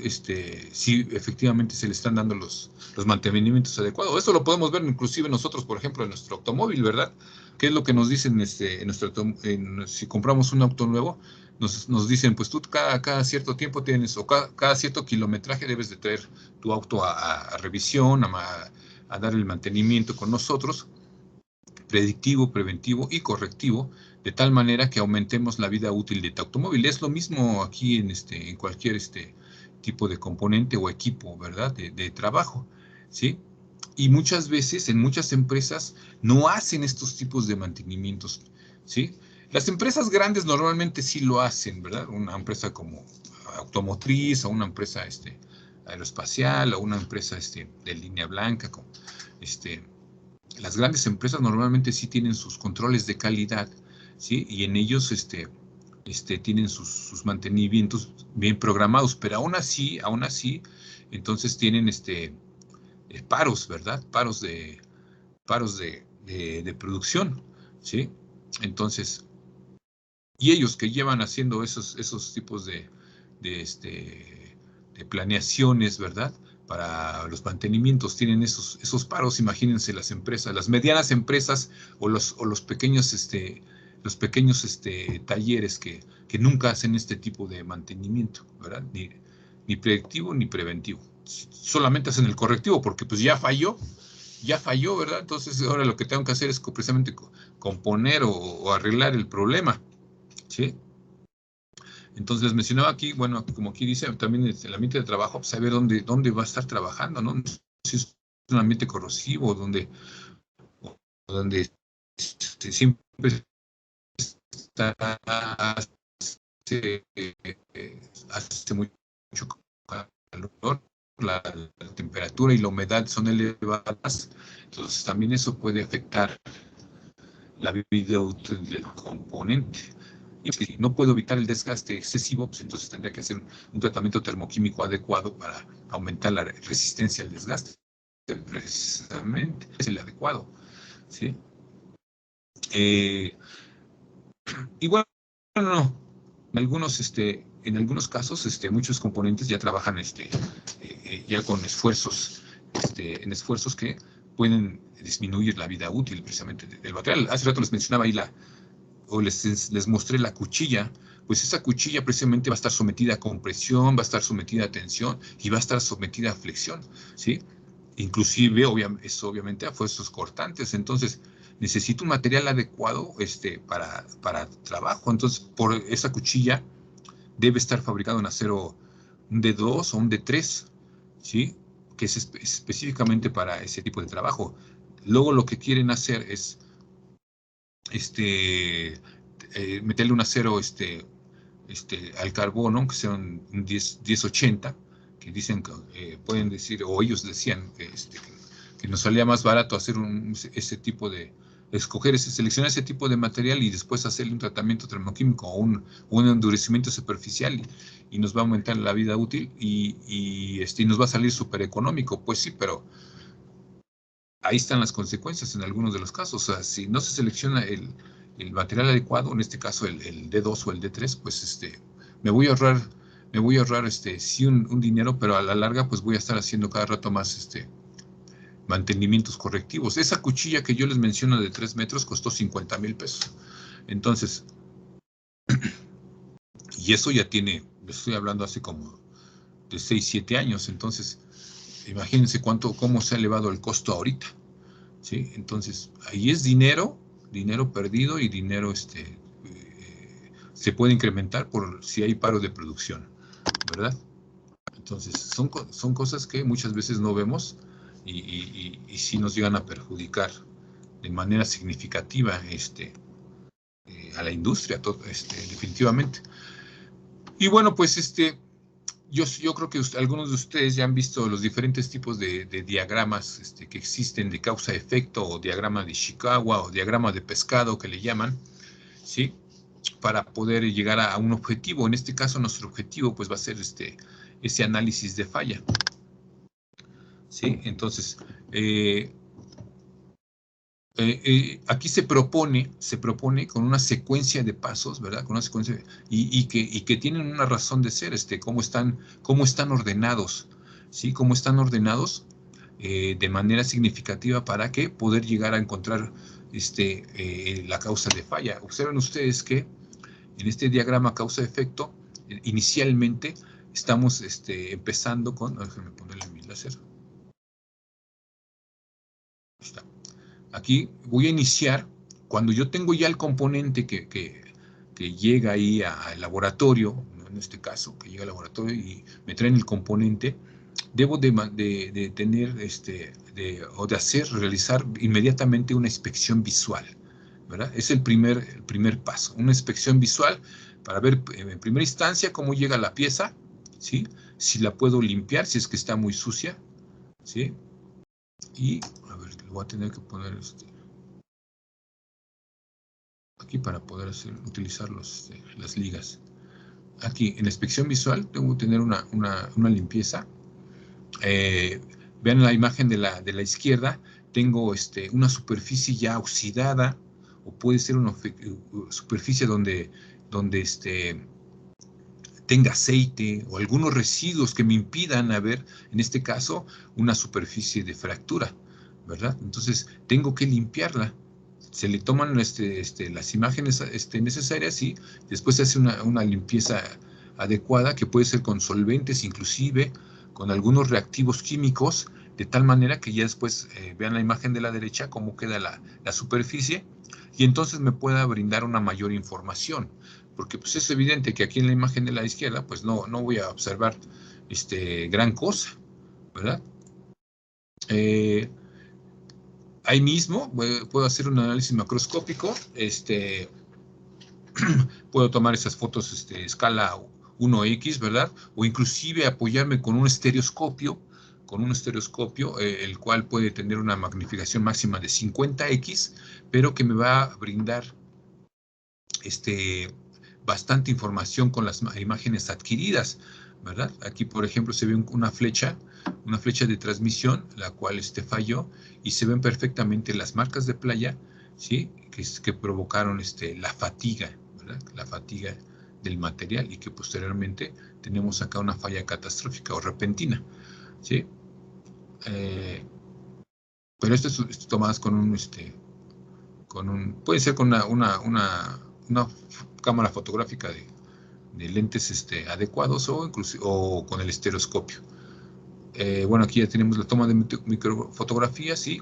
Speaker 3: si efectivamente se le están dando los mantenimientos adecuados. Esto lo podemos ver inclusive nosotros, por ejemplo, en nuestro automóvil, ¿verdad? ¿Qué es lo que nos dicen si compramos un auto nuevo? Nos dicen, pues tú cada cierto tiempo tienes, o cada cierto kilometraje debes de traer tu auto a revisión, a dar el mantenimiento con nosotros, predictivo, preventivo y correctivo, de tal manera que aumentemos la vida útil de tu automóvil. Es lo mismo aquí en cualquier tipo de componente o equipo, ¿verdad? De trabajo, ¿sí? Y muchas veces en muchas empresas no hacen estos tipos de mantenimientos, ¿sí? Las empresas grandes normalmente sí lo hacen, ¿verdad? Una empresa como automotriz o una empresa aeroespacial o una empresa de línea blanca, como las grandes empresas normalmente sí tienen sus controles de calidad, ¿sí? Y en ellos tienen sus mantenimientos bien programados, pero aún así, entonces tienen paros, ¿verdad? Paros de producción, ¿sí? Entonces, y ellos que llevan haciendo esos tipos de planeaciones, ¿verdad? Para los mantenimientos tienen esos paros. Imagínense las empresas, las medianas empresas o los pequeños talleres que nunca hacen este tipo de mantenimiento, ¿verdad? Ni predictivo ni preventivo. Solamente hacen el correctivo porque pues ya falló, ¿verdad? Entonces ahora lo que tengo que hacer es precisamente componer o arreglar el problema, ¿sí? Entonces les mencionaba aquí, bueno, como aquí dice, también el ambiente de trabajo, saber dónde va a estar trabajando, ¿no? Si es un ambiente corrosivo, donde siempre está, hace mucho calor, la temperatura y la humedad son elevadas, entonces también eso puede afectar la vida útil del componente. Y si no puedo evitar el desgaste excesivo, pues entonces tendría que hacer un tratamiento termoquímico adecuado para aumentar la resistencia al desgaste. Precisamente es el adecuado, ¿sí? Y bueno, en algunos casos, muchos componentes ya trabajan ya con esfuerzos, en esfuerzos que pueden disminuir la vida útil precisamente del material. Hace rato les mencionaba ahí les mostré la cuchilla, pues esa cuchilla precisamente va a estar sometida a compresión, va a estar sometida a tensión y va a estar sometida a flexión, ¿sí? Inclusive, obviamente, a fuerzas cortantes. Entonces, necesito un material adecuado para trabajo. Entonces, por esa cuchilla debe estar fabricado en acero un D2 o un D3, ¿sí? Que es específicamente para ese tipo de trabajo. Luego lo que quieren hacer es meterle un acero al carbono, que sea un 1080, que dicen, pueden decir, o ellos decían que nos salía más barato hacer ese tipo de, seleccionar ese tipo de material y después hacerle un tratamiento termoquímico o un endurecimiento superficial y nos va a aumentar la vida útil y nos va a salir súper económico. Pues sí, pero ahí están las consecuencias en algunos de los casos. O sea, si no se selecciona el material adecuado, en este caso el D2 o el D3, pues me voy a ahorrar sí un dinero, pero a la larga pues voy a estar haciendo cada rato más mantenimientos correctivos. Esa cuchilla que yo les menciono de 3 metros costó 50,000 pesos. Entonces, y eso ya tiene, estoy hablando hace como de 6, 7 años. Entonces, imagínense cómo se ha elevado el costo ahorita, ¿sí? Entonces, ahí es dinero perdido y dinero se puede incrementar por si hay paro de producción, ¿verdad? Entonces, son cosas que muchas veces no vemos y sí nos llegan a perjudicar de manera significativa a la industria, definitivamente. Y bueno, pues yo creo que algunos de ustedes ya han visto los diferentes tipos de diagramas que existen de causa-efecto, o diagrama de Ishikawa, o diagrama de pescado que le llaman, ¿sí? Para poder llegar a un objetivo. En este caso, nuestro objetivo pues va a ser ese análisis de falla, ¿sí? Entonces, aquí se propone con una secuencia de pasos, ¿verdad? Con una secuencia y que tienen una razón de ser, cómo están ordenados, ¿sí? Cómo están ordenados de manera significativa para que poder llegar a encontrar la causa de falla. Observen ustedes que en este diagrama causa-efecto, inicialmente estamos empezando con, déjenme ponerle mi láser. Ahí está. Aquí voy a iniciar, cuando yo tengo ya el componente que llega ahí al laboratorio, en este caso, que llega al laboratorio y me traen el componente, debo de tener, realizar inmediatamente una inspección visual, ¿verdad? Es el primer paso, una inspección visual para ver en primera instancia cómo llega la pieza, ¿sí? Si la puedo limpiar, si es que está muy sucia, ¿sí? Y, a ver, le voy a tener que poner aquí para poder utilizar las ligas. Aquí, en la inspección visual, tengo que tener una limpieza. Vean la imagen de la izquierda, tengo una superficie ya oxidada, o puede ser una superficie donde tenga aceite o algunos residuos que me impidan ver, en este caso, una superficie de fractura, ¿verdad? Entonces, tengo que limpiarla. Se le toman las imágenes necesarias y después se hace una limpieza adecuada, que puede ser con solventes, inclusive con algunos reactivos químicos, de tal manera que ya después vean la imagen de la derecha cómo queda la superficie, y entonces me pueda brindar una mayor información, porque pues es evidente que aquí en la imagen de la izquierda pues no voy a observar gran cosa, ¿verdad? Ahí mismo puedo hacer un análisis macroscópico, puedo tomar esas fotos escala 1X, ¿verdad? O inclusive apoyarme con un estereoscopio, el cual puede tener una magnificación máxima de 50X, pero que me va a brindar bastante información con las imágenes adquiridas, ¿verdad? Aquí, por ejemplo, se ve una flecha de transmisión, la cual falló, y se ven perfectamente las marcas de playa, ¿sí? Que provocaron la fatiga, ¿verdad? La fatiga del material, y que posteriormente tenemos acá una falla catastrófica o repentina, ¿sí? Pero esto es tomadas con puede ser con una cámara fotográfica de lentes adecuados, o con el estereoscopio. Bueno, aquí ya tenemos la toma de microfotografías, y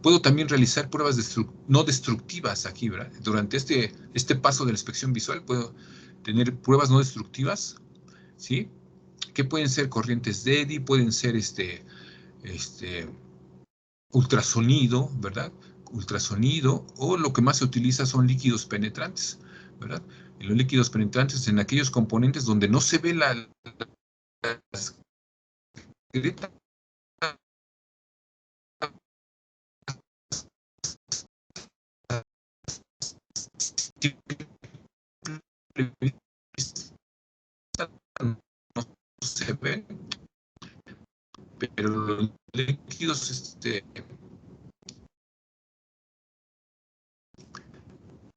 Speaker 3: puedo también realizar pruebas no destructivas aquí, ¿verdad? Durante este paso de la inspección visual puedo tener pruebas no destructivas, ¿sí? Que pueden ser corrientes de Eddy, pueden ser ultrasonido, ¿verdad? Ultrasonido, o lo que más se utiliza son líquidos penetrantes, ¿verdad? Y los líquidos penetrantes en aquellos componentes donde no se ve las grietas no se ven, pero los líquidos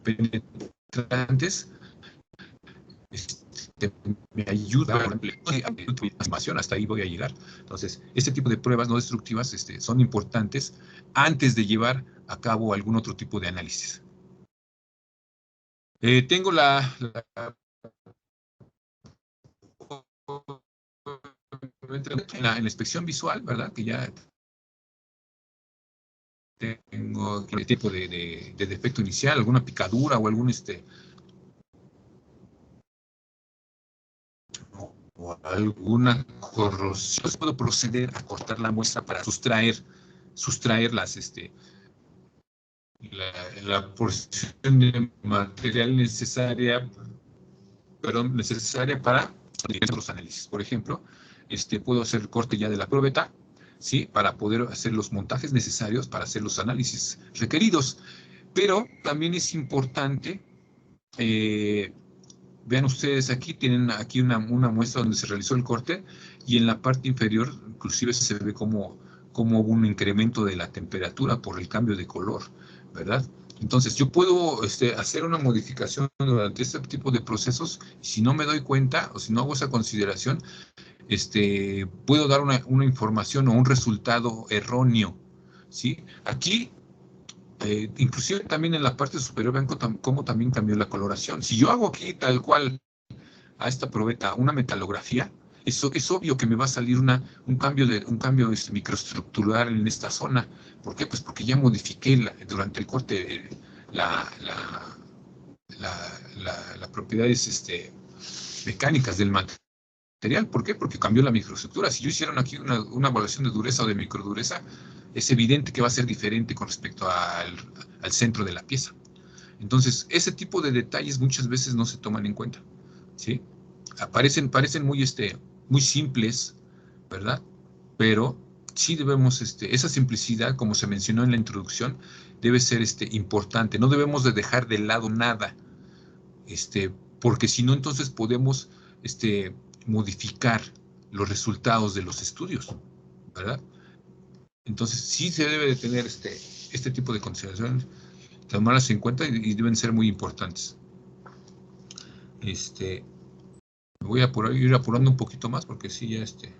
Speaker 3: penetrantes me ayuda a información, hasta ahí voy a llegar. Entonces, este tipo de pruebas no destructivas son importantes antes de llevar a cabo algún otro tipo de análisis. Tengo la en la inspección visual, ¿verdad? Que ya tengo el tipo de defecto inicial, alguna picadura o algún o alguna corrosión, puedo proceder a cortar la muestra para sustraer la porción de material necesaria para los análisis. Por ejemplo, puedo hacer el corte ya de la probeta, ¿sí? Para poder hacer los montajes necesarios para hacer los análisis requeridos. Pero también es importante, vean ustedes aquí, tienen aquí una muestra donde se realizó el corte y en la parte inferior inclusive se ve como hubo un incremento de la temperatura por el cambio de color, ¿verdad? Entonces yo puedo hacer una modificación durante este tipo de procesos y si no me doy cuenta o si no hago esa consideración, puedo dar una información o un resultado erróneo, ¿sí? Aquí inclusive también en la parte superior vean cómo también cambió la coloración. Si yo hago aquí tal cual a esta probeta una metalografía, eso es obvio que me va a salir un cambio microestructural en esta zona. ¿Por qué? Pues porque ya modifiqué durante el corte las propiedades mecánicas del material. ¿Por qué? Porque cambió la microestructura. Si yo hiciera aquí una evaluación de dureza o de microdureza, es evidente que va a ser diferente con respecto al centro de la pieza. Entonces, ese tipo de detalles muchas veces no se toman en cuenta, ¿sí? Parecen muy simples, ¿verdad? Pero sí debemos, esa simplicidad, como se mencionó en la introducción, debe ser importante. No debemos de dejar de lado nada, porque si no, entonces podemos modificar los resultados de los estudios, ¿verdad? Entonces, sí se debe de tener este tipo de consideraciones, tomarlas en cuenta y deben ser muy importantes. Me voy a ir apurando un poquito más porque sí, ya se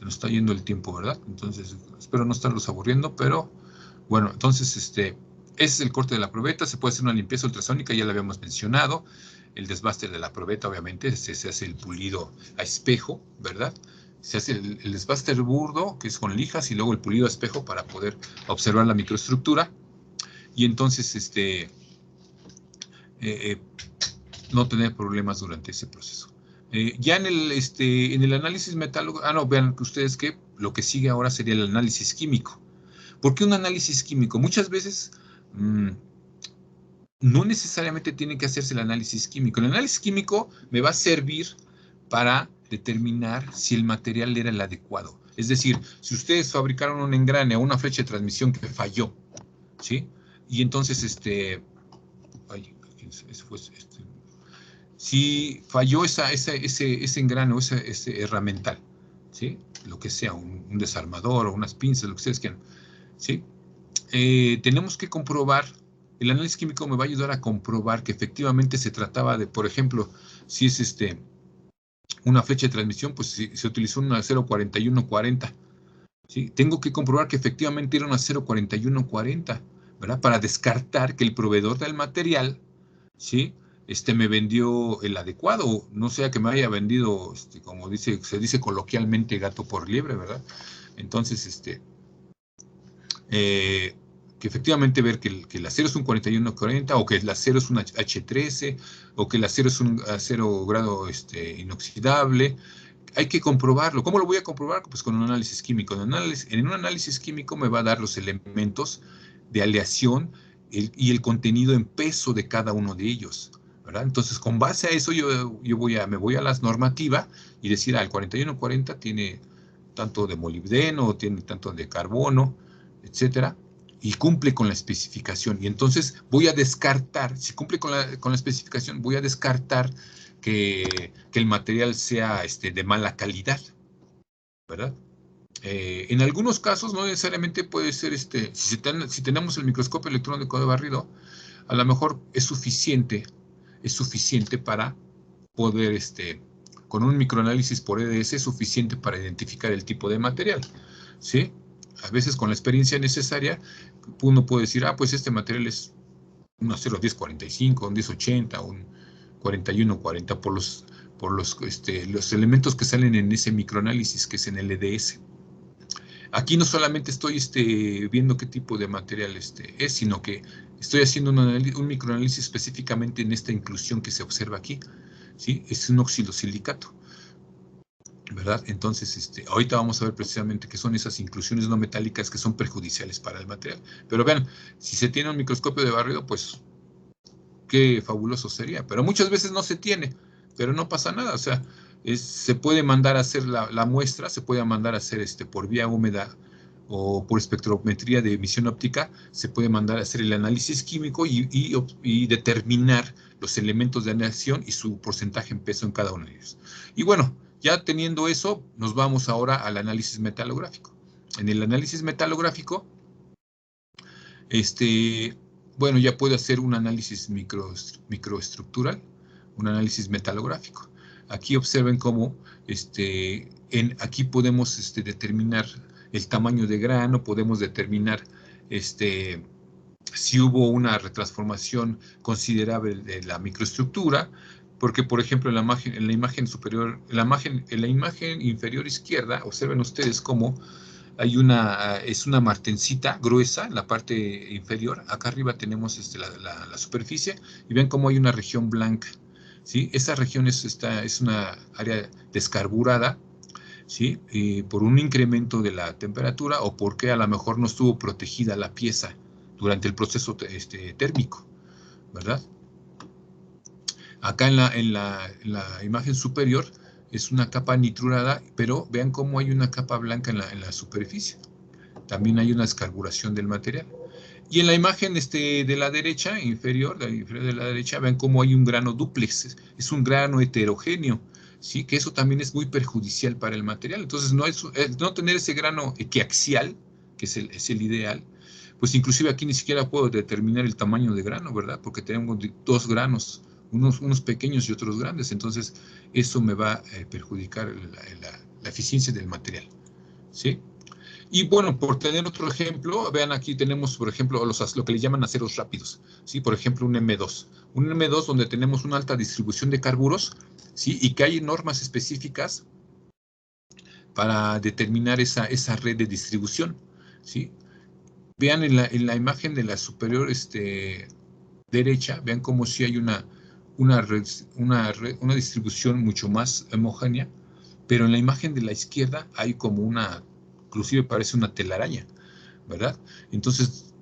Speaker 3: nos está yendo el tiempo, ¿verdad? Entonces, espero no estarlos aburriendo, pero bueno, entonces, ese es el corte de la probeta. Se puede hacer una limpieza ultrasónica, ya lo habíamos mencionado. El desbaste de la probeta, obviamente, se hace el pulido a espejo, ¿verdad? Se hace el desbaste burdo, que es con lijas, y luego el pulido a espejo para poder observar la microestructura. Y entonces, no tener problemas durante ese proceso. Ya en el análisis metálico, no, vean ustedes que lo que sigue ahora sería el análisis químico. ¿Por qué un análisis químico? Muchas veces no necesariamente tiene que hacerse el análisis químico. El análisis químico me va a servir para determinar si el material era el adecuado. Es decir, si ustedes fabricaron un engrane o una flecha de transmisión que falló, ¿sí? Y entonces, si falló ese engrane o ese herramental, ¿sí? Lo que sea, un desarmador o unas pinzas, lo que ustedes quieran, ¿sí? Tenemos que comprobar, el análisis químico me va a ayudar a comprobar que efectivamente se trataba de, por ejemplo, si es una flecha de transmisión, pues si se utilizó una 04140, ¿sí? Tengo que comprobar que efectivamente era una 04140, ¿verdad? Para descartar que el proveedor del material, ¿sí? Me vendió el adecuado, no sea que me haya vendido, como se dice coloquialmente, gato por liebre, ¿verdad? Entonces, que efectivamente ver que el acero es un 4140 o que el acero es un H13 o que el acero es un acero grado inoxidable. Hay que comprobarlo. ¿Cómo lo voy a comprobar? Pues con un análisis químico. En un análisis químico me va a dar los elementos de aleación y el contenido en peso de cada uno de ellos, ¿verdad? Entonces, con base a eso, me voy a las normativas y decir, el 4140 tiene tanto de molibdeno, tiene tanto de carbono, etcétera, y cumple con la especificación. Y entonces voy a descartar, si cumple con la especificación, voy a descartar que el material sea de mala calidad, ¿verdad? En algunos casos no necesariamente puede ser, si tenemos el microscopio electrónico de barrido, a lo mejor es suficiente para poder, con un microanálisis por EDS es suficiente para identificar el tipo de material, ¿sí? A veces con la experiencia necesaria, uno puede decir, pues este material es un acero 1045, un 1080, un 4140 por por los elementos que salen en ese microanálisis, que es en el EDS. Aquí no solamente estoy viendo qué tipo de material es, sino que estoy haciendo un microanálisis específicamente en esta inclusión que se observa aquí, ¿sí? Es un oxidosilicato, ¿verdad? Entonces, ahorita vamos a ver precisamente qué son esas inclusiones no metálicas que son perjudiciales para el material. Pero vean, si se tiene un microscopio de barrido, pues qué fabuloso sería. Pero muchas veces no se tiene, pero no pasa nada. O sea, se puede mandar a hacer la muestra, se puede mandar a hacer por vía húmeda o por espectrometría de emisión óptica, se puede mandar a hacer el análisis químico y determinar los elementos de anidación y su porcentaje en peso en cada uno de ellos. Y bueno, ya teniendo eso, nos vamos ahora al análisis metalográfico. En el análisis metalográfico, bueno, ya puedo hacer un análisis microestructural, un análisis metalográfico. Aquí observen cómo aquí podemos determinar el tamaño de grano, podemos determinar si hubo una retransformación considerable de la microestructura, porque por ejemplo en la imagen superior, en la imagen inferior izquierda, observen ustedes cómo hay es una martencita gruesa en la parte inferior. Acá arriba tenemos la superficie y ven cómo hay una región blanca, ¿sí? Esa región es una área descarburada, ¿sí? Por un incremento de la temperatura o porque a lo mejor no estuvo protegida la pieza durante el proceso térmico, ¿verdad? Acá en la imagen superior es una capa nitrurada, pero vean cómo hay una capa blanca en la superficie. También hay una descarburación del material. Y en la imagen de la derecha, inferior de la derecha, vean cómo hay un grano dúplex. Es un grano heterogéneo, ¿sí? Que eso también es muy perjudicial para el material. Entonces, no tener ese grano equiaxial, que es el ideal, pues inclusive aquí ni siquiera puedo determinar el tamaño de grano, ¿verdad? Porque tenemos dos granos, unos pequeños y otros grandes. Entonces, eso me va a perjudicar la eficiencia del material, ¿sí? Y bueno, por tener otro ejemplo, vean aquí tenemos, por ejemplo, lo que le llaman aceros rápidos, ¿sí? Por ejemplo, un M2. Un M2 donde tenemos una alta distribución de carburos, ¿sí? Y que hay normas específicas para determinar esa red de distribución, ¿sí? Vean en la imagen de la superior derecha, vean como si hay una distribución mucho más homogénea, pero en la imagen de la izquierda hay como inclusive parece una telaraña, ¿verdad? Entonces,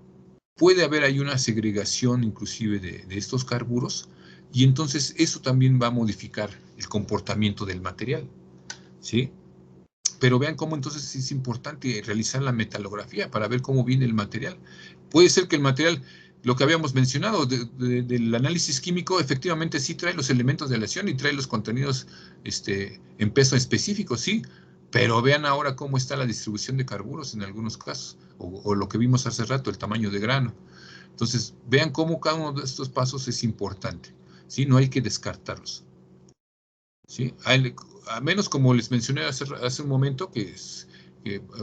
Speaker 3: puede haber ahí una segregación inclusive de estos carburos, y entonces eso también va a modificar el comportamiento del material, ¿sí? Pero vean cómo entonces es importante realizar la metalografía para ver cómo viene el material. Puede ser que el material, lo que habíamos mencionado del análisis químico, efectivamente sí trae los elementos de aleación y trae los contenidos en peso específico, sí, pero vean ahora cómo está la distribución de carburos en algunos casos, o lo que vimos hace rato, el tamaño de grano. Entonces, vean cómo cada uno de estos pasos es importante, ¿sí? No hay que descartarlos, ¿sí? A menos, como les mencioné hace un momento, que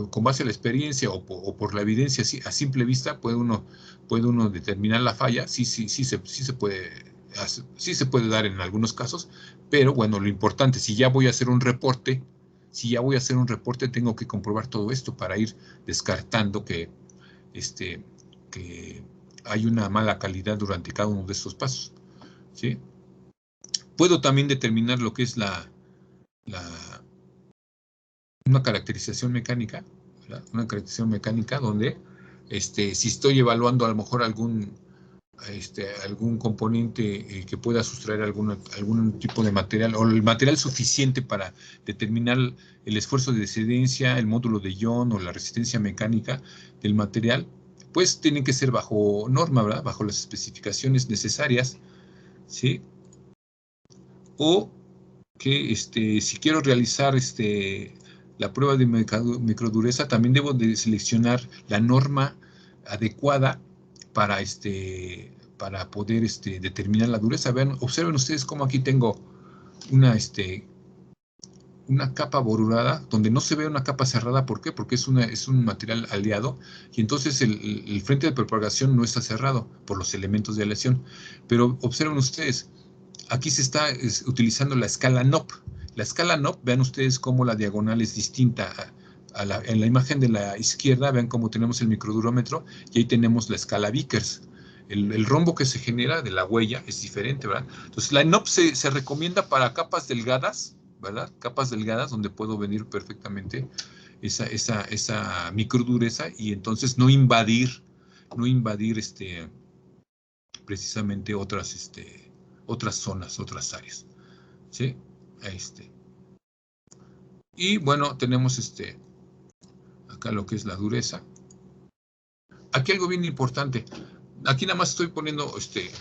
Speaker 3: con base a la experiencia o por la evidencia a simple vista puede uno determinar la falla. Sí se puede dar en algunos casos, pero bueno, lo importante, si ya voy a hacer un reporte, tengo que comprobar todo esto para ir descartando que hay una mala calidad durante cada uno de estos pasos, ¿sí? Puedo también determinar lo que es una caracterización mecánica, ¿verdad? Una caracterización mecánica donde si estoy evaluando a lo mejor algún componente que pueda sustraer algún tipo de material, o el material suficiente para determinar el esfuerzo de descendencia, el módulo de ion o la resistencia mecánica del material, pues tienen que ser bajo norma, ¿verdad? Bajo las especificaciones necesarias, ¿sí? O que si quiero realizar la prueba de microdureza, también debo de seleccionar la norma adecuada para poder determinar la dureza. Vean, observen ustedes cómo aquí tengo una capa borurada donde no se ve una capa cerrada. ¿Por qué? Porque es un material aliado, y entonces el frente de propagación no está cerrado por los elementos de aleación. Pero observen ustedes, aquí se está utilizando la escala NOP. La escala NOP, vean ustedes cómo la diagonal es distinta. En la imagen de la izquierda, vean cómo tenemos el microdurómetro y ahí tenemos la escala Vickers. El rombo que se genera de la huella es diferente, ¿verdad? Entonces, la NOP se recomienda para capas delgadas, ¿verdad? Capas delgadas donde puedo medir perfectamente esa microdureza y entonces no invadir precisamente otras zonas, otras áreas, ¿sí? Y bueno, tenemos acá lo que es la dureza. Aquí algo bien importante. Aquí nada más estoy poniendo,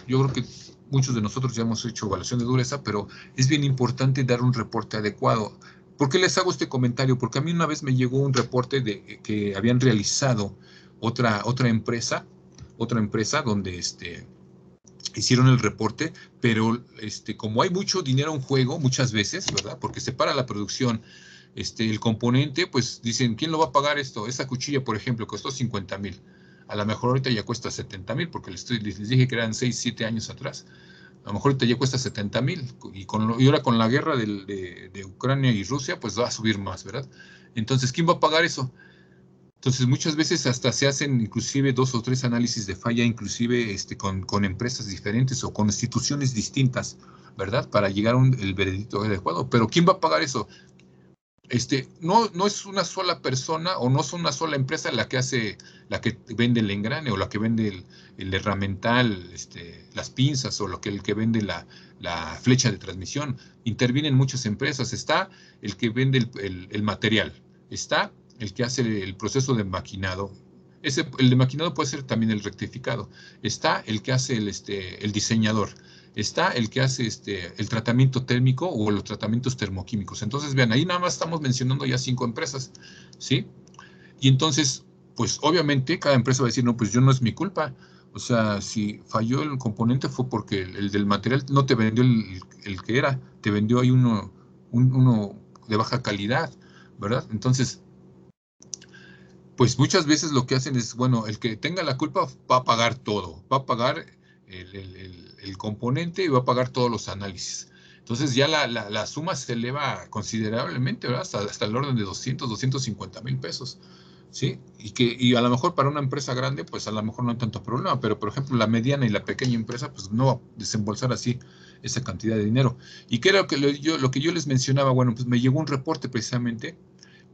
Speaker 3: yo creo que muchos de nosotros ya hemos hecho evaluación de dureza, pero es bien importante dar un reporte adecuado. ¿Por qué les hago este comentario? Porque a mí una vez me llegó un reporte de que habían realizado otra empresa donde hicieron el reporte, pero como hay mucho dinero en juego muchas veces, ¿verdad? Porque se para la producción, el componente, pues dicen, ¿quién lo va a pagar esto? Esa cuchilla, por ejemplo, costó 50,000. A lo mejor ahorita ya cuesta 70,000, porque les dije que eran 6, 7 años atrás. A lo mejor ahorita ya cuesta 70,000, y ahora con la guerra de Ucrania y Rusia, pues va a subir más, ¿verdad? Entonces, ¿quién va a pagar eso? Entonces, muchas veces hasta se hacen inclusive 2 o 3 análisis de falla, inclusive con empresas diferentes o con instituciones distintas, ¿verdad? Para llegar a el veredicto adecuado. Pero ¿quién va a pagar eso? No es una sola persona o no es una sola empresa la que vende el engrane o la que vende el herramental, las pinzas o el que vende la flecha de transmisión. Intervienen muchas empresas. Está el que vende el material. Está el que hace el proceso de maquinado. El de maquinado puede ser también el rectificado. Está el que hace el diseñador. Está el que hace el tratamiento térmico o los tratamientos termoquímicos. Entonces, vean, ahí nada más estamos mencionando ya 5 empresas, ¿sí? Y entonces, pues obviamente cada empresa va a decir, no, pues yo no es mi culpa. O sea, si falló el componente fue porque el del material no te vendió el que era, te vendió ahí uno de baja calidad, ¿verdad? Entonces, pues muchas veces lo que hacen es, bueno, el que tenga la culpa va a pagar todo, va a pagar el componente y va a pagar todos los análisis. Entonces ya la suma se eleva considerablemente, ¿verdad? Hasta el orden de 250,000 pesos, ¿sí? Y a lo mejor para una empresa grande, pues a lo mejor no hay tanto problema, pero por ejemplo la mediana y la pequeña empresa, pues no va a desembolsar así esa cantidad de dinero. ¿Y qué era lo que yo les mencionaba? Bueno, pues me llegó un reporte precisamente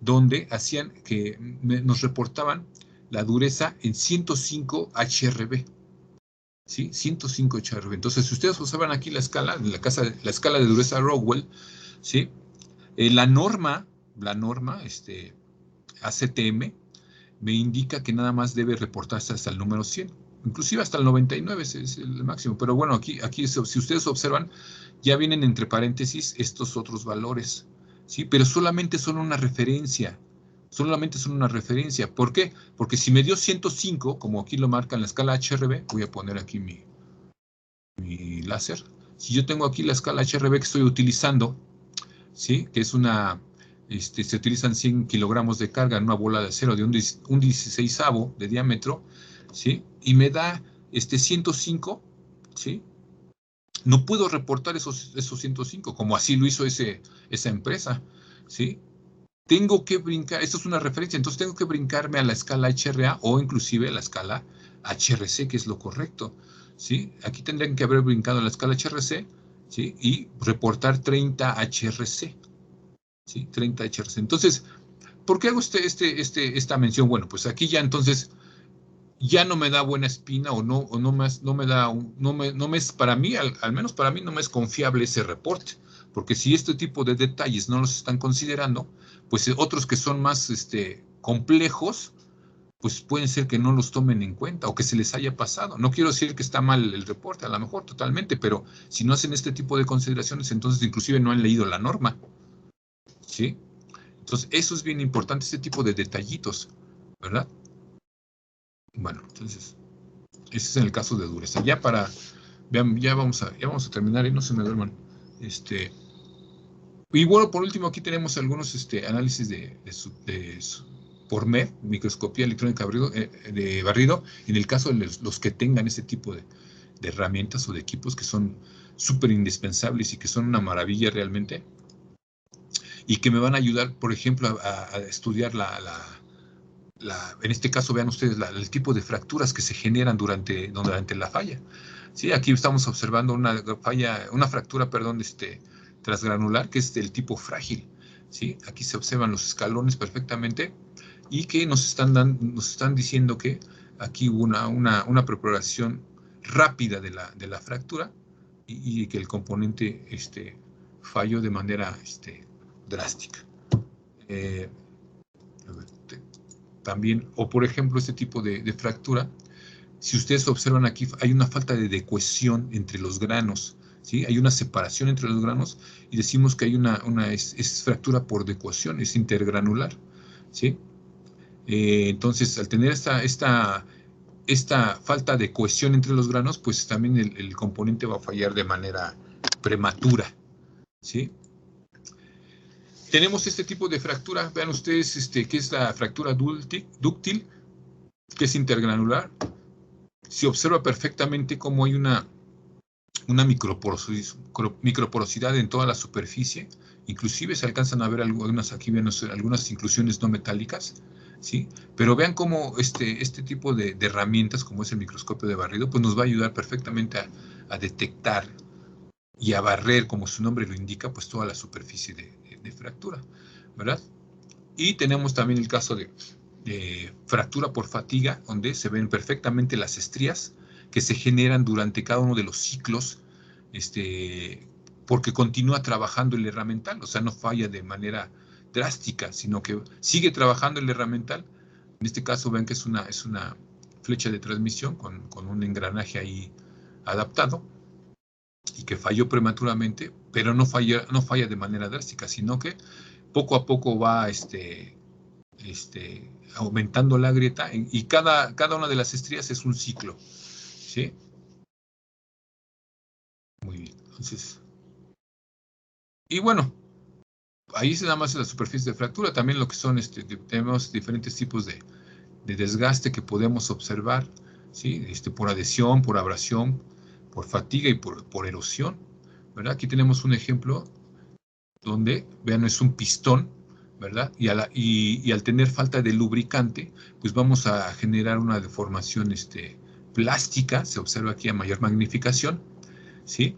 Speaker 3: donde hacían que nos reportaban la dureza en 105 HRB. ¿Sí? 105 HRB. Entonces, si ustedes observan aquí la escala de dureza Rockwell, ¿sí? La norma ACTM, me indica que nada más debe reportarse hasta el número 100. Inclusive hasta el 99 es el máximo. Pero bueno, aquí si ustedes observan, ya vienen entre paréntesis estos otros valores, ¿sí? Pero solamente son una referencia. ¿Por qué? Porque si me dio 105, como aquí lo marca en la escala HRB, voy a poner aquí mi láser. Si yo tengo aquí la escala HRB que estoy utilizando, ¿sí? Que es se utilizan 100 kilogramos de carga en una bola de acero de un 16avo de diámetro, ¿sí? Y me da 105, ¿sí? No puedo reportar esos 105, como así lo hizo esa empresa, ¿sí? Tengo que brincar, esto es una referencia, entonces tengo que brincarme a la escala HRA o inclusive a la escala HRC, que es lo correcto, ¿sí? Aquí tendrían que haber brincado a la escala HRC, ¿sí? Y reportar 30 HRC, ¿sí? 30 HRC. Entonces, ¿por qué hago esta mención? Bueno, pues aquí ya entonces ya no me da buena espina o no me da, no me es para mí, al menos para mí no me es confiable ese reporte, porque si este tipo de detalles no los están considerando, pues otros que son más complejos, pues pueden ser que no los tomen en cuenta o que se les haya pasado. No quiero decir que está mal el reporte, a lo mejor totalmente, pero si no hacen este tipo de consideraciones, entonces inclusive no han leído la norma, ¿sí? Entonces eso es bien importante, este tipo de detallitos, ¿verdad? Bueno, entonces ese es en el caso de dureza. Vean, ya vamos a terminar y no se me duerman. Y bueno, por último, aquí tenemos algunos análisis por MED, microscopía electrónica de barrido, en el caso de los que tengan ese tipo de herramientas o de equipos que son súper indispensables y que son una maravilla realmente, y que me van a ayudar, por ejemplo, a estudiar en este caso, vean ustedes el tipo de fracturas que se generan durante la falla. Sí, aquí estamos observando una fractura, perdón, transgranular, que es del tipo frágil. ¿Sí? Aquí se observan los escalones perfectamente y que nos están diciendo que aquí hubo una preparación rápida de la fractura y que el componente falló de manera drástica. También, o por ejemplo, este tipo de fractura, si ustedes observan aquí, hay una falta de cohesión entre los granos, ¿sí? Hay una separación entre los granos y decimos que hay es fractura por decohesión, es intergranular, ¿sí? Entonces, al tener esta falta de cohesión entre los granos, pues también el componente va a fallar de manera prematura, ¿sí? Tenemos este tipo de fractura, vean ustedes que es la fractura dúctil, que es intergranular. Se observa perfectamente cómo hay una microporosidad en toda la superficie, inclusive se alcanzan a ver algunas inclusiones no metálicas, ¿sí? Pero vean cómo este tipo de herramientas, como es el microscopio de barrido, pues nos va a ayudar perfectamente a detectar y a barrer, como su nombre lo indica, pues toda la superficie de fractura, ¿verdad? Y tenemos también el caso de fractura por fatiga, donde se ven perfectamente las estrías que se generan durante cada uno de los ciclos, porque continúa trabajando el herramental, o sea, no falla de manera drástica, sino que sigue trabajando el herramental. En este caso, ven que es una flecha de transmisión con un engranaje ahí adaptado y que falló prematuramente, pero no falla de manera drástica, sino que poco a poco va aumentando la grieta y cada una de las estrías es un ciclo, ¿sí? Muy bien, entonces, y bueno, ahí se da más la superficie de fractura, también lo que son, tenemos diferentes tipos de desgaste que podemos observar, ¿sí? Por adhesión, por abrasión, por fatiga y por erosión, ¿verdad? Aquí tenemos un ejemplo donde, vean, es un pistón, ¿verdad? Y al tener falta de lubricante, pues vamos a generar una deformación plástica, se observa aquí a mayor magnificación, ¿sí?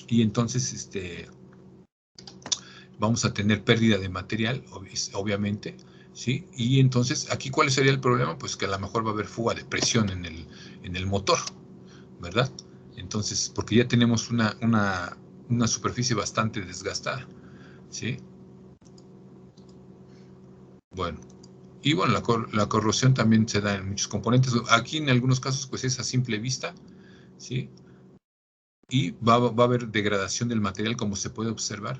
Speaker 3: Y entonces vamos a tener pérdida de material, obviamente, ¿sí? Y entonces, aquí, ¿cuál sería el problema? Pues que a lo mejor va a haber fuga de presión en el motor, ¿verdad? Entonces, porque ya tenemos una superficie bastante desgastada, ¿sí? Bueno, y bueno, la corrosión también se da en muchos componentes. Aquí en algunos casos pues es a simple vista, ¿sí? Y va a haber degradación del material como se puede observar,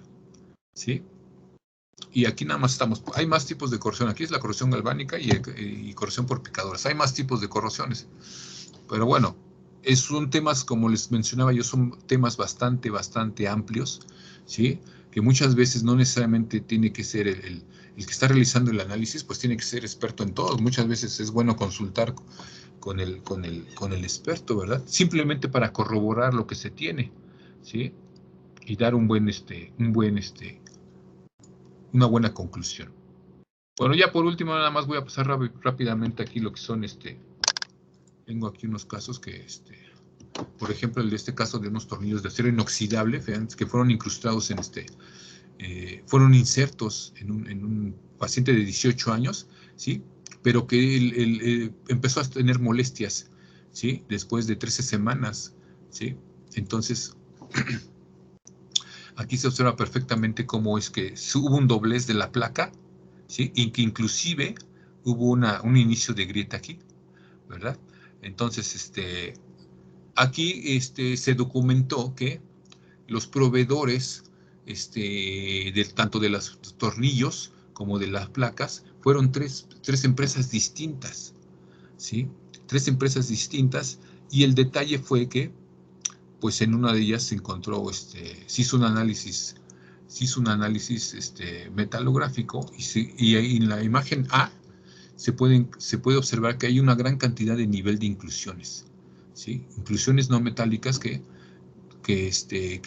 Speaker 3: ¿sí? Y aquí nada más hay más tipos de corrosión. Aquí es la corrosión galvánica y corrosión por picaduras. Hay más tipos de corrosiones. Pero bueno, son temas, como les mencionaba yo, son temas bastante amplios, ¿sí? Que muchas veces no necesariamente tiene que ser el que está realizando el análisis, pues tiene que ser experto en todo. Muchas veces es bueno consultar con el experto, ¿verdad? Simplemente para corroborar lo que se tiene, ¿sí? Y dar una buena conclusión. Bueno, ya por último, nada más voy a pasar rápidamente aquí lo que son tengo aquí unos casos que por ejemplo, el de este caso de unos tornillos de acero inoxidable, que fueron incrustados fueron insertos en un paciente de 18 años, ¿sí? Pero que empezó a tener molestias, ¿sí? Después de 13 semanas, ¿sí? Entonces, aquí se observa perfectamente cómo es que hubo un doblez de la placa, ¿sí? Y que inclusive hubo un inicio de grieta aquí, ¿verdad? Entonces, aquí se documentó que los proveedores tanto de los tornillos como de las placas fueron tres empresas distintas, ¿sí? 3 empresas distintas, y el detalle fue que pues en una de ellas se encontró, se hizo un análisis metalográfico y ahí en la imagen A se puede observar que hay una gran cantidad de nivel de inclusiones, ¿sí? Inclusiones no metálicas que que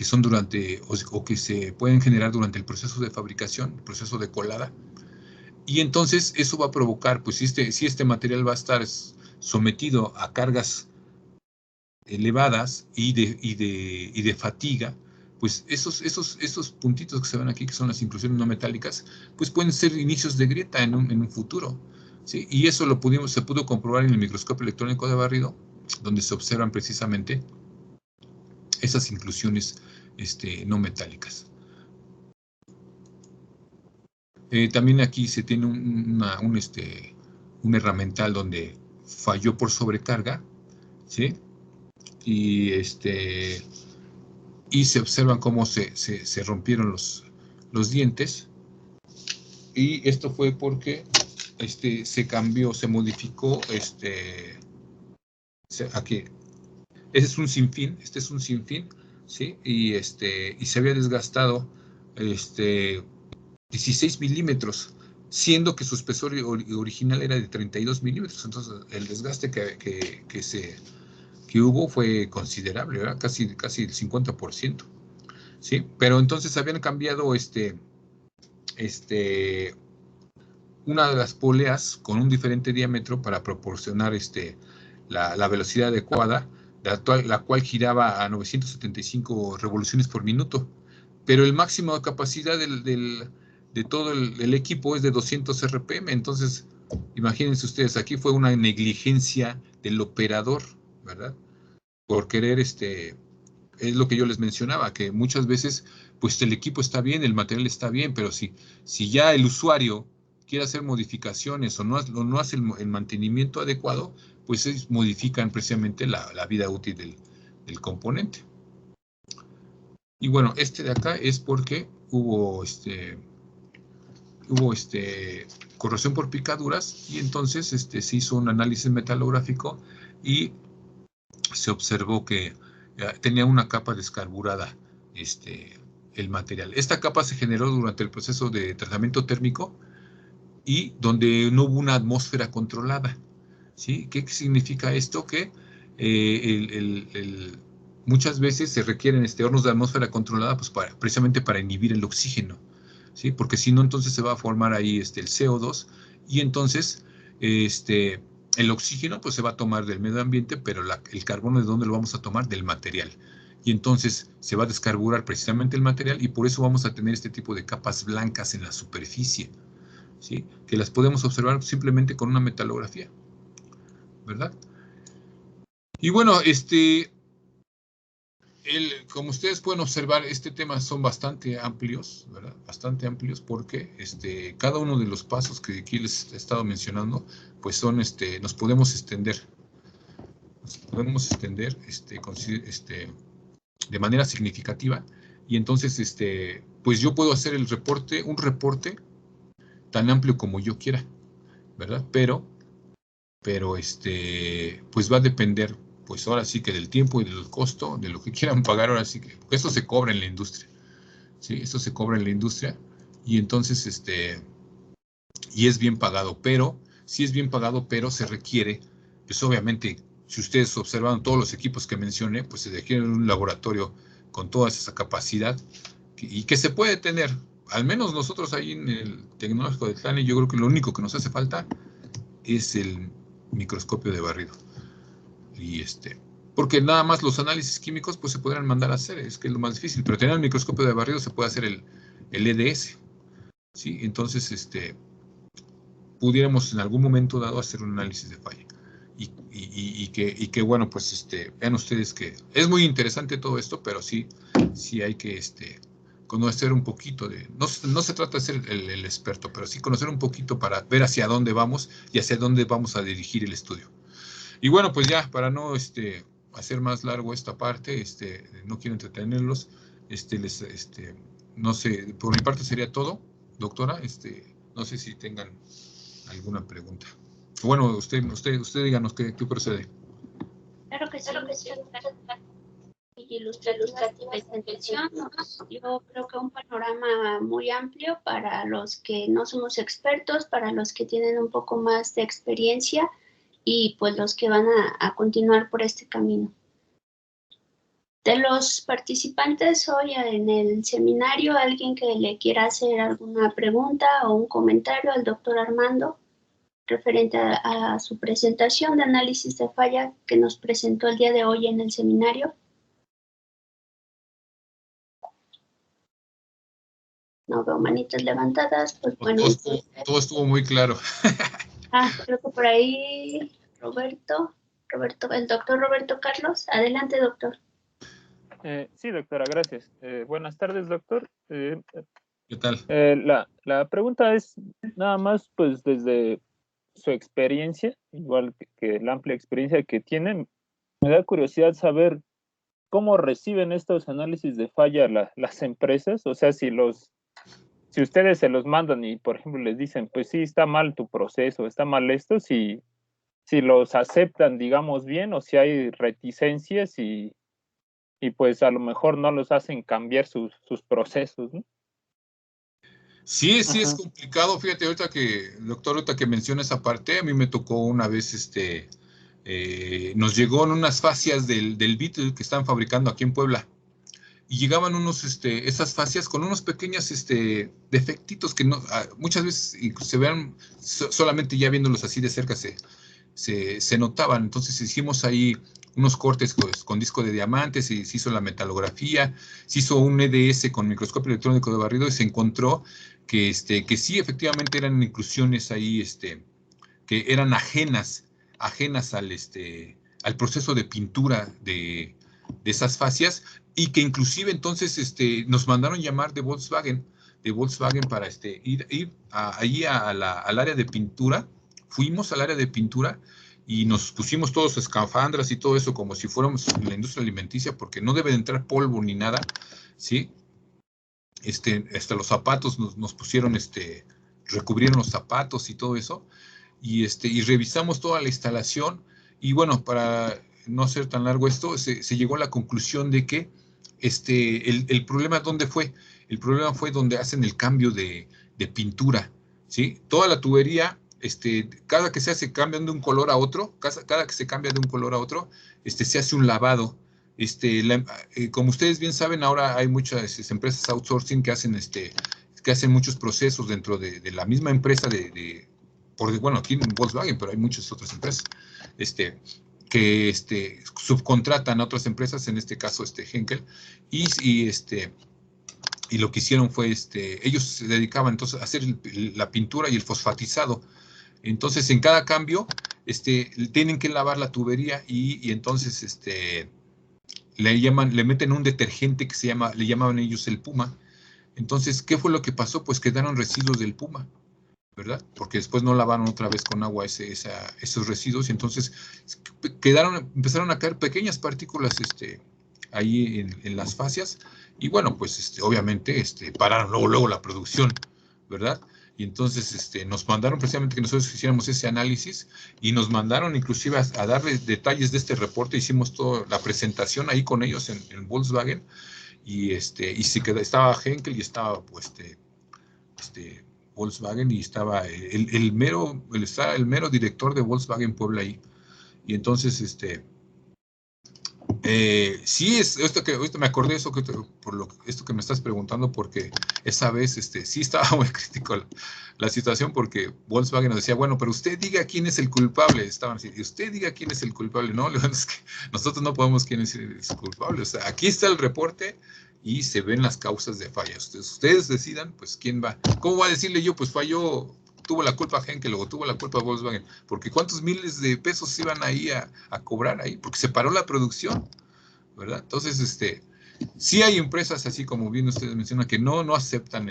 Speaker 3: son durante, o que se pueden generar durante el proceso de fabricación, el proceso de colada. Y entonces eso va a provocar, pues si este material va a estar sometido a cargas elevadas y de fatiga, pues esos puntitos que se ven aquí, que son las inclusiones no metálicas, pues pueden ser inicios de grieta en un futuro, ¿sí? Y eso se pudo comprobar en el microscopio electrónico de barrido, donde se observan precisamente esas inclusiones no metálicas. También aquí se tiene un herramental donde falló por sobrecarga, ¿sí? Y se observan cómo se rompieron los dientes. Y esto fue porque se cambió, se modificó, aquí. Este es un sinfín, ¿sí? Y se había desgastado 16 milímetros, siendo que su espesor original era de 32 milímetros. Entonces, el desgaste que hubo fue considerable, ¿verdad? Casi el 50%, ¿sí? Pero entonces habían cambiado una de las poleas con un diferente diámetro para proporcionar la velocidad adecuada, la cual giraba a 975 revoluciones por minuto. Pero el máximo de capacidad de todo el equipo es de 200 RPM. Entonces, imagínense ustedes, aquí fue una negligencia del operador, ¿verdad? Por querer, es lo que yo les mencionaba, que muchas veces, pues el equipo está bien, el material está bien, pero si ya el usuario quiere hacer modificaciones o no hace el mantenimiento adecuado, pues modifican precisamente la vida útil del componente. Y bueno, de acá es porque hubo corrosión por picaduras, y entonces se hizo un análisis metalográfico y se observó que tenía una capa descarburada el material. Esta capa se generó durante el proceso de tratamiento térmico y donde no hubo una atmósfera controlada, ¿sí? ¿Qué significa esto? Que muchas veces se requieren hornos de atmósfera controlada, pues precisamente para inhibir el oxígeno, ¿sí? Porque si no, entonces se va a formar ahí el CO2, y entonces el oxígeno pues se va a tomar del medio ambiente, pero el carbono, ¿de dónde lo vamos a tomar? Del material. Y entonces se va a descarburar precisamente el material, y por eso vamos a tener este tipo de capas blancas en la superficie, ¿sí? Que las podemos observar simplemente con una metalografía, ¿verdad? Y bueno, como ustedes pueden observar, este tema son bastante amplios, ¿verdad? Bastante amplios, porque cada uno de los pasos que aquí les he estado mencionando, pues son, nos podemos extender. De manera significativa, y entonces, pues yo puedo hacer un reporte tan amplio como yo quiera, ¿verdad? Pero, pues va a depender, pues ahora sí que del tiempo y del costo, de lo que quieran pagar, ahora sí que, esto se cobra en la industria, ¿sí? Esto se cobra en la industria, y entonces, y es bien pagado, pero, sí es bien pagado, pero se requiere, pues obviamente, si ustedes observaron todos los equipos que mencioné, pues se requiere un laboratorio con toda esa capacidad, y que se puede tener. Al menos nosotros ahí en el Tecnológico de Tlane, yo creo que lo único que nos hace falta es el microscopio de barrido. Y porque nada más los análisis químicos pues se podrán mandar a hacer, es que es lo más difícil, pero tener el microscopio de barrido se puede hacer el EDS, ¿sí? Entonces, pudiéramos en algún momento dado hacer un análisis de falla. Y que bueno, pues vean ustedes que es muy interesante todo esto, pero sí hay que conocer un poquito no se trata de ser el experto, pero sí conocer un poquito para ver hacia dónde vamos y hacia dónde vamos a dirigir el estudio. Y bueno, pues ya, para no hacer más largo esta parte, no quiero entretenerlos, no sé, por mi parte sería todo, doctora, no sé si tengan alguna pregunta. Bueno, usted díganos qué procede.
Speaker 1: Claro que sí, muchas gracias. Ilustrativa presentación nos dio, creo que un panorama muy amplio para los que no somos expertos, para los que tienen un poco más de experiencia y pues los que van a continuar por este camino. De los participantes hoy en el seminario, alguien que le quiera hacer alguna pregunta o un comentario al doctor Armando referente a su presentación de análisis de falla que nos presentó el día de hoy en el seminario. No veo manitas levantadas, pues bueno.
Speaker 3: Todo estuvo muy claro.
Speaker 1: Creo que por ahí Roberto, el doctor Roberto Carlos. Adelante, doctor.
Speaker 4: Sí, doctora, gracias. Buenas tardes, doctor.
Speaker 3: ¿Qué tal?
Speaker 4: La pregunta es nada más, pues, desde su experiencia, igual que la amplia experiencia que tienen, me da curiosidad saber cómo reciben estos análisis de falla las empresas, o sea, si ustedes se los mandan y, por ejemplo, les dicen, pues sí, está mal tu proceso, está mal esto, si los aceptan, digamos, bien, o si hay reticencias y pues a lo mejor no los hacen cambiar sus procesos, ¿no?
Speaker 3: Sí, es complicado. Fíjate, doctor, ahorita que menciona esa parte, a mí me tocó una vez, nos llegó en unas fascias del Beetle que están fabricando aquí en Puebla. Y llegaban esas fascias con unos pequeños defectitos que no, muchas veces se vean, solamente ya viéndolos así de cerca se notaban. Entonces hicimos ahí unos cortes con disco de diamantes, y se hizo la metalografía, se hizo un EDS con microscopio electrónico de barrido y se encontró que sí, efectivamente eran inclusiones ahí que eran ajenas al proceso de pintura de esas fascias, y que inclusive entonces nos mandaron llamar de Volkswagen para ir allí al área de pintura. Fuimos al área de pintura y nos pusimos todos escafandras y todo eso como si fuéramos en la industria alimenticia, porque no debe de entrar polvo ni nada, ¿sí? Hasta los zapatos nos pusieron, recubrieron los zapatos y todo eso, y revisamos toda la instalación, y bueno, para no hacer tan largo esto, se llegó a la conclusión de que el problema, ¿dónde fue? El problema fue donde hacen el cambio de pintura, ¿sí? Toda la tubería, cada que cambian de un color a otro, cada que se cambia de un color a otro, se hace un lavado. Como ustedes bien saben, ahora hay muchas empresas outsourcing que hacen muchos procesos dentro de la misma empresa bueno, aquí en Volkswagen, pero hay muchas otras empresas, que subcontratan a otras empresas, en este caso Henkel, y lo que hicieron fue, ellos se dedicaban entonces a hacer la pintura y el fosfatizado. Entonces, en cada cambio, tienen que lavar la tubería y entonces, le meten un detergente que le llamaban ellos el Puma. Entonces, ¿qué fue lo que pasó? Pues quedaron residuos del Puma, ¿verdad? Porque después no lavaron otra vez con agua esos residuos, y entonces empezaron a caer pequeñas partículas ahí en las fascias, y bueno, pues obviamente pararon luego la producción, ¿verdad? Y entonces nos mandaron precisamente que nosotros hiciéramos ese análisis, y nos mandaron inclusive a darle detalles de este reporte. Hicimos toda la presentación ahí con ellos en Volkswagen, y estaba Henkel y estaba pues, Volkswagen, y estaba el mero director de Volkswagen Puebla ahí. Y entonces, sí, esto que ahorita me acordé, esto que me estás preguntando, porque esa vez sí estaba muy crítico la situación, porque Volkswagen nos decía, bueno, pero usted diga quién es el culpable. Estaban así, usted diga quién es el culpable. No, es que nosotros no podemos quién es el culpable. O sea, aquí está el reporte y se ven las causas de falla. Ustedes decidan, pues, quién va. ¿Cómo va a decirle yo? Pues falló, tuvo la culpa Henkel, o tuvo la culpa Volkswagen, porque cuántos miles de pesos iban ahí a cobrar ahí, porque se paró la producción, ¿verdad? Entonces, sí hay empresas, así como bien ustedes mencionan, que no aceptan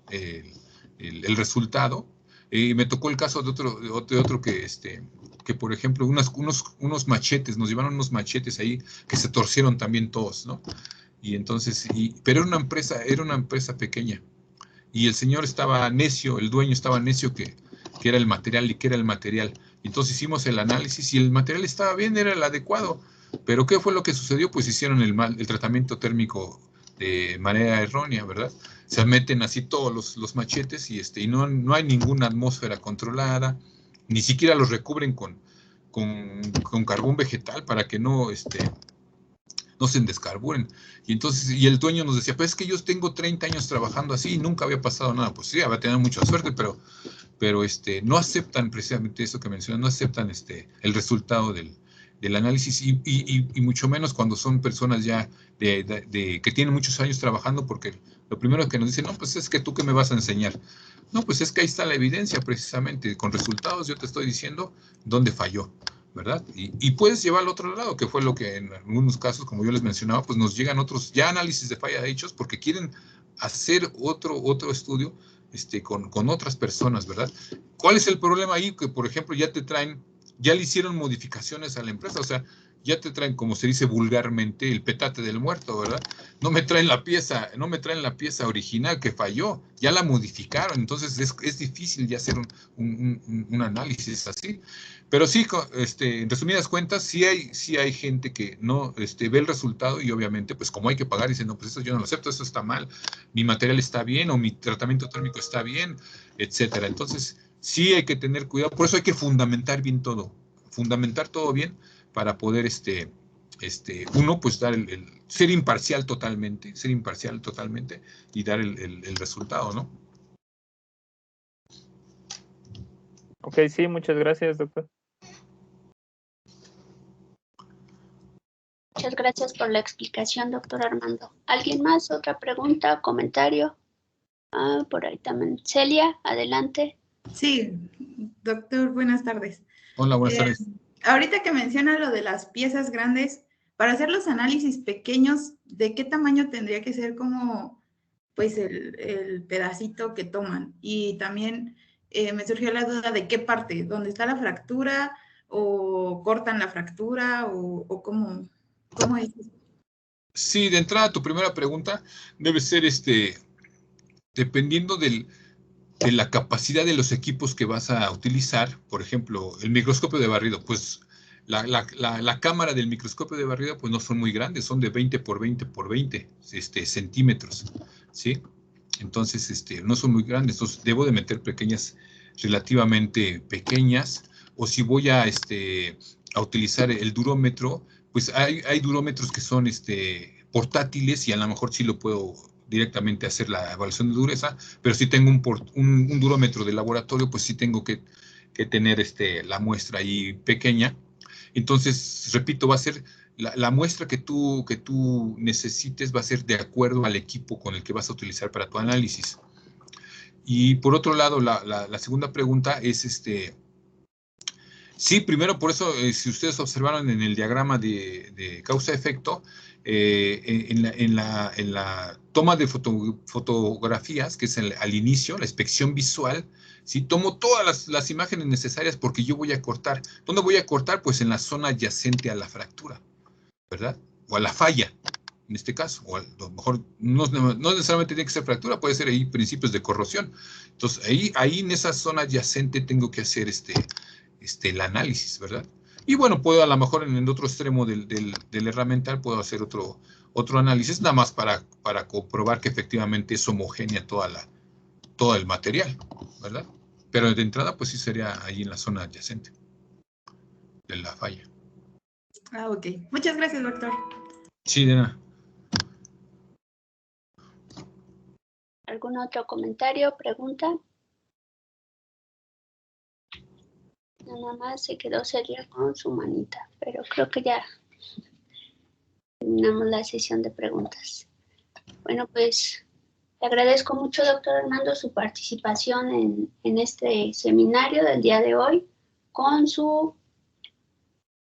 Speaker 3: el resultado. Me tocó el caso de otro que por ejemplo, unos machetes, nos llevaron unos machetes ahí que se torcieron también todos, ¿no? Y entonces, pero era una empresa pequeña, y el señor estaba necio, el dueño estaba necio que era el material, y que era el material. Entonces hicimos el análisis y el material estaba bien, era el adecuado. Pero ¿qué fue lo que sucedió? Pues hicieron el tratamiento térmico de manera errónea, ¿verdad? Se meten así todos los machetes, y no hay ninguna atmósfera controlada, ni siquiera los recubren con carbón vegetal para que no no se descarburen. Y entonces, y el dueño nos decía, pues es que yo tengo 30 años trabajando así y nunca había pasado nada. Pues sí, había tenido mucha suerte, pero no aceptan precisamente eso que mencionan, no aceptan el resultado del análisis y mucho menos cuando son personas ya que tienen muchos años trabajando, porque lo primero que nos dicen, no, pues es que tú qué me vas a enseñar. No, pues es que ahí está la evidencia precisamente, con resultados yo te estoy diciendo dónde falló, ¿verdad? Y puedes llevar al otro lado, que fue lo que en algunos casos, como yo les mencionaba, pues nos llegan otros ya análisis de falla hechos porque quieren hacer otro estudio con otras personas, ¿verdad? ¿Cuál es el problema ahí? Que, por ejemplo, ya le hicieron modificaciones a la empresa, o sea, ya te traen, como se dice vulgarmente, el petate del muerto, ¿verdad? No me traen la pieza original que falló, ya la modificaron, entonces es difícil ya hacer un análisis así. Pero sí, en resumidas cuentas, sí hay gente que no ve el resultado y obviamente, pues como hay que pagar, dicen, no, pues eso yo no lo acepto, eso está mal, mi material está bien o mi tratamiento térmico está bien, etcétera. Entonces, sí hay que tener cuidado, por eso hay que fundamentar todo bien para poder, uno, pues dar ser imparcial totalmente y dar el resultado, ¿no?
Speaker 4: Ok, sí, muchas gracias, doctor.
Speaker 1: Muchas gracias por la explicación, doctor Armando. ¿Alguien más? ¿Otra pregunta, comentario? Por ahí también. Celia, adelante.
Speaker 2: Sí, doctor, buenas tardes.
Speaker 3: Hola, buenas tardes.
Speaker 2: Ahorita que menciona lo de las piezas grandes, para hacer los análisis pequeños, ¿de qué tamaño tendría que ser como pues el pedacito que toman? Y también me surgió la duda de qué parte, ¿dónde está la fractura o cortan la fractura o cómo es?
Speaker 3: Sí, de entrada, tu primera pregunta debe ser dependiendo de la capacidad de los equipos que vas a utilizar. Por ejemplo, el microscopio de barrido, pues la cámara del microscopio de barrido pues no son muy grandes, son de 20 por 20 por 20 centímetros, ¿sí? Entonces, no son muy grandes, entonces debo de meter pequeñas, relativamente pequeñas, o si voy a utilizar el durómetro, pues hay durómetros que son portátiles y a lo mejor sí lo puedo directamente hacer la evaluación de dureza, pero si tengo un durómetro de laboratorio, pues sí tengo que tener la muestra ahí pequeña. Entonces, repito, va a ser la muestra que tú necesites, va a ser de acuerdo al equipo con el que vas a utilizar para tu análisis. Y por otro lado, la segunda pregunta es sí, primero por eso, si ustedes observaron en el diagrama de causa-efecto, en la toma de fotografías, que es al inicio, la inspección visual, ¿sí? Tomo todas las imágenes necesarias porque yo voy a cortar. ¿Dónde voy a cortar? Pues en la zona adyacente a la fractura, ¿verdad? O a la falla, en este caso. O a lo mejor no necesariamente tiene que ser fractura, puede ser ahí principios de corrosión. Entonces, ahí en esa zona adyacente tengo que hacer el análisis, ¿verdad? Y bueno, puedo a lo mejor en el otro extremo del herramental puedo hacer otro análisis, nada más para comprobar que efectivamente es homogénea todo el material, ¿verdad? Pero de entrada, pues sí sería ahí en la zona adyacente de la falla.
Speaker 2: Ok. Muchas gracias, doctor.
Speaker 3: Sí, de nada.
Speaker 1: ¿Algún otro comentario, pregunta? Nada más se quedó Celia con su manita, pero creo que ya terminamos la sesión de preguntas. Bueno, pues le agradezco mucho, doctor Armando, su participación en este seminario del día de hoy con su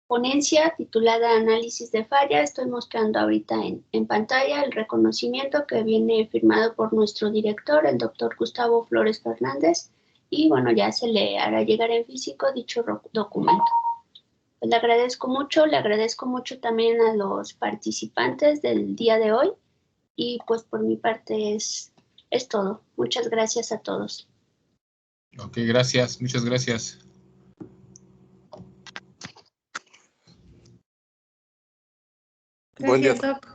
Speaker 1: ponencia titulada Análisis de falla. Estoy mostrando ahorita en pantalla el reconocimiento que viene firmado por nuestro director, el doctor Gustavo Flores Fernández, y bueno, ya se le hará llegar en físico dicho documento. Pues le agradezco mucho también a los participantes del día de hoy y pues por mi parte es todo. Muchas gracias a todos.
Speaker 3: Ok, gracias, muchas gracias.
Speaker 2: Gracias, Doc.